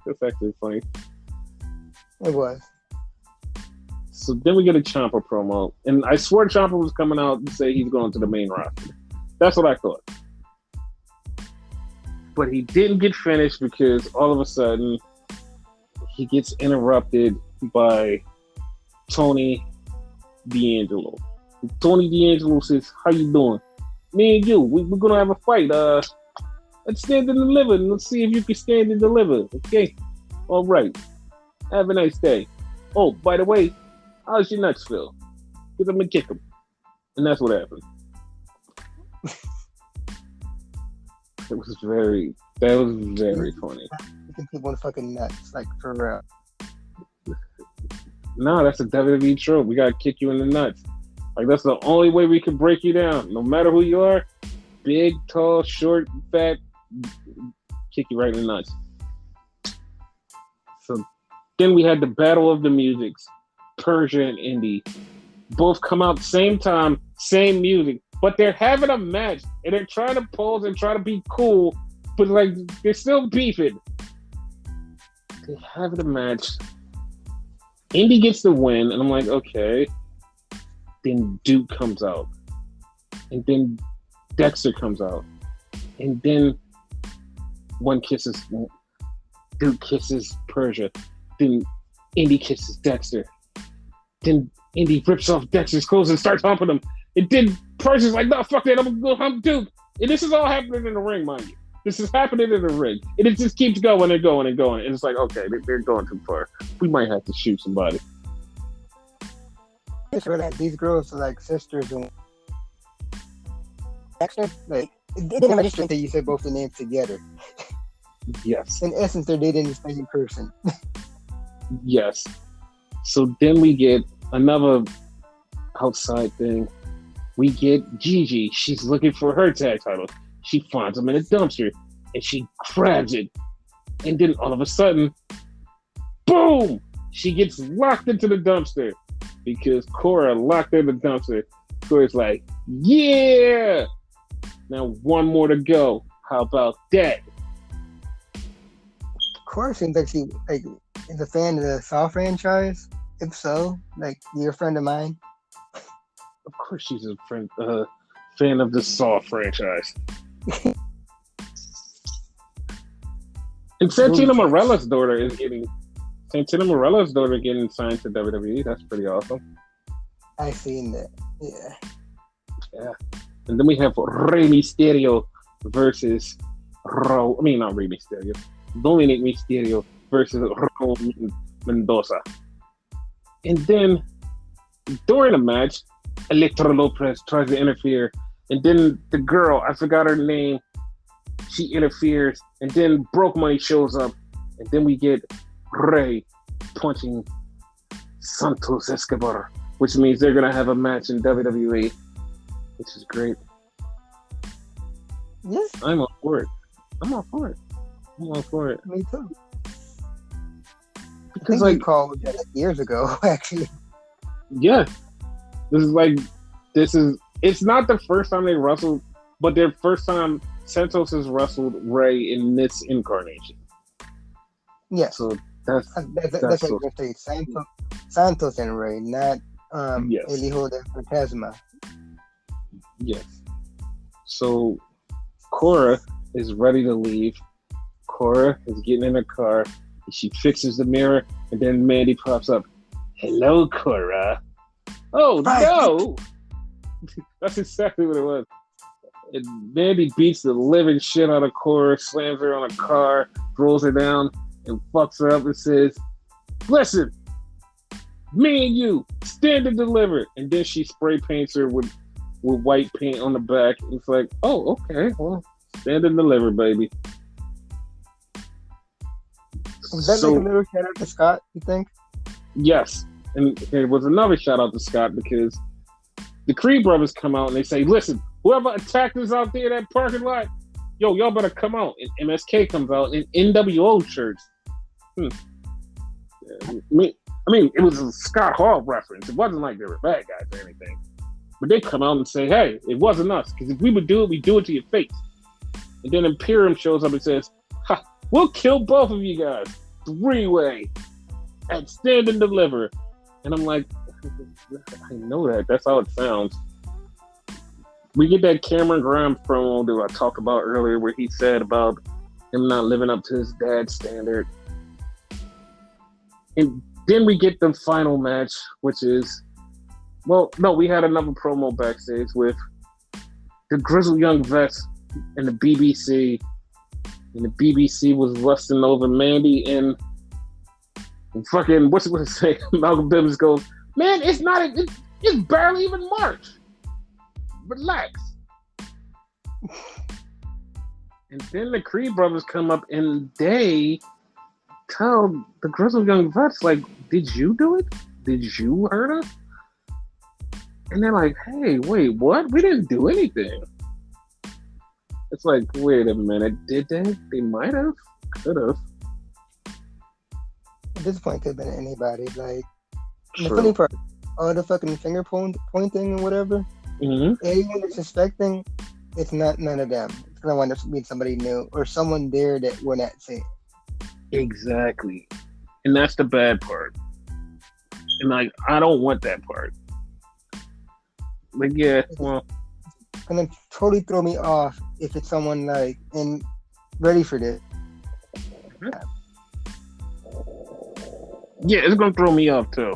A: that's actually funny.
B: It was.
A: So then we get a Ciampa promo, and I swear Ciampa was coming out to say he's going to the main roster. That's what I thought. But he didn't get finished because all of a sudden he gets interrupted by Tony D'Angelo. Tony D'Angelo says, "How you doing? Me and you, we're gonna have a fight. Let's stand and deliver, and let's see if you can stand and deliver. Okay, all right. Have a nice day. Oh, by the way, how's your nuts feel? Because I'm gonna kick him." And that's what happened. That was very funny.
B: You can people in fucking nuts, like for real.
A: No, that's a WWE trope. We gotta kick you in the nuts. Like, that's the only way we can break you down. No matter who you are, big, tall, short, fat, kick you right in the nuts. So then we had the battle of the musics, Persia and Indy. Both come out same time, same music, but they're having a match and they're trying to pose and try to be cool, but like they're still beefing. They're having a match. Indy gets the win, and I'm like, okay. Then Duke comes out, and then Dexter comes out, and then Duke kisses Persia, then Indy kisses Dexter, then Indy rips off Dexter's clothes and starts humping him, and then Persia's like, "No, fuck that, I'm gonna go hump Duke." And this is all happening in the ring, mind you. This is happening in the ring, and it just keeps going and going and going. And it's like, okay, they're going too far. We might have to shoot somebody.
B: It's really like these girls are like sisters and Dexter. Like it didn't register until you said both the names together.
A: Yes.
B: In essence, they're dating the same person.
A: Yes. So then we get another outside thing. We get Gigi. She's looking for her tag title. She finds him in a dumpster and she grabs it. And then all of a sudden, boom! She gets locked into the dumpster because Cora locked her in the dumpster. Cora's like, yeah! Now one more to go. How about that?
B: Cora seems like she is a fan of the Saw franchise. If so, you're a friend of mine.
A: Of course she's a fan of the Saw franchise. And Santino Marella's daughter getting signed to WWE. That's pretty awesome.
B: I seen that.
A: Yeah. And then we have Rey Mysterio versus not Rey Mysterio. Dominic Mysterio versus Raul Mendoza. And then during the match, Elektra Lopez tries to interfere. And then the girl, I forgot her name, she interferes. And then Broke Money shows up. And then we get Rey punching Santos Escobar, which means they're going to have a match in WWE, which is great.
B: Yes.
A: I'm all for it.
B: Me too.
A: Because
B: I called years ago, actually.
A: Yeah. It's not the first time they wrestled, but their first time Santos has wrestled Rey in this incarnation.
B: Yes.
A: So that's
B: what I'm going to say. Santos and Rey, not El Hijo de Fantasma.
A: Yes. So Cora is ready to leave. Cora is getting in her car. She fixes the mirror, and then Mandy pops up. Hello, Cora. Oh, no! That's exactly what it was. And Mandy beats the living shit out of Cora, slams her on a car, throws her down, and fucks her up and says, listen, me and you, stand and deliver. And then she spray paints her with white paint on the back. It's like, oh, okay, well, stand and deliver, baby.
B: Was that a little shout out to Scott, you think?
A: Yes. And there was another shout out to Scott because the Creed brothers come out and they say, listen, whoever attacked us out there in that parking lot, yo, y'all better come out. And MSK comes out in NWO shirts. I mean, it was a Scott Hall reference. It wasn't like they were bad guys or anything. But they come out and say, hey, it wasn't us. Because if we would do it, we'd do it to your face. And then Imperium shows up and says, ha, we'll kill both of you guys. 3-way. At Stand and Deliver. And I'm like, I know that. That's how it sounds. We get that Cameron Grimes promo that I talked about earlier where he said about him not living up to his dad's standard. And then we get the final match, which is, we had another promo backstage with the Grizzled Young Vets and the BBC. And the BBC was lusting over Mandy and fucking, what's it say? Malcolm Bivens goes, man, it's barely even March. Relax. And then the Creed brothers come up and they tell the Grizzled Young Vets, like, did you do it? Did you hurt us? And they're like, hey, wait, what? We didn't do anything. It's like, wait a minute, did they? They might have. Could have.
B: At this point, could have been anybody. Like, the funny part, all the fucking finger pointing and whatever, anyone that's suspecting, it's not none of them. It's going to wind up being somebody new or someone there that we're not seeing.
A: Exactly. And that's the bad part. And, like, I don't want that part. Like, yeah, well.
B: It's going to totally throw me off if it's someone, like, and ready for this.
A: Yeah, it's going to throw me off, too.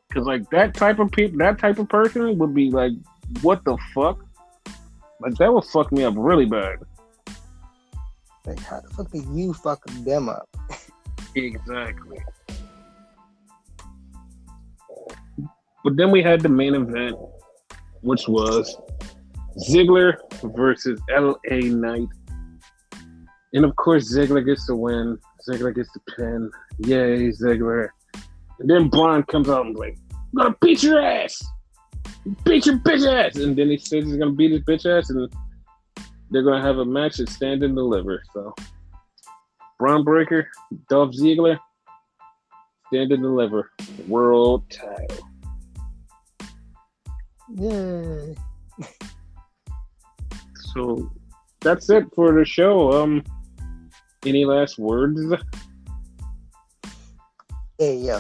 A: Because, like, that type of person would be like, what the fuck? Like, that would fuck me up really bad.
B: Like, how the fuck did you fuck them up?
A: Exactly. But then we had the main event, which was Ziggler versus LA Knight. And of course, Ziggler gets the win. Ziggler gets the pin. Yay, Ziggler. And then Braun comes out and is like, I'm gonna beat your ass. Beat your bitch ass. And then he says he's gonna beat his bitch ass and they're gonna have a match at Stand and Deliver. So Braun Breaker, Dolph Ziggler, Stand and Deliver, world title.
B: Yay.
A: So that's it for the show. Any last words?
B: Hey, yo.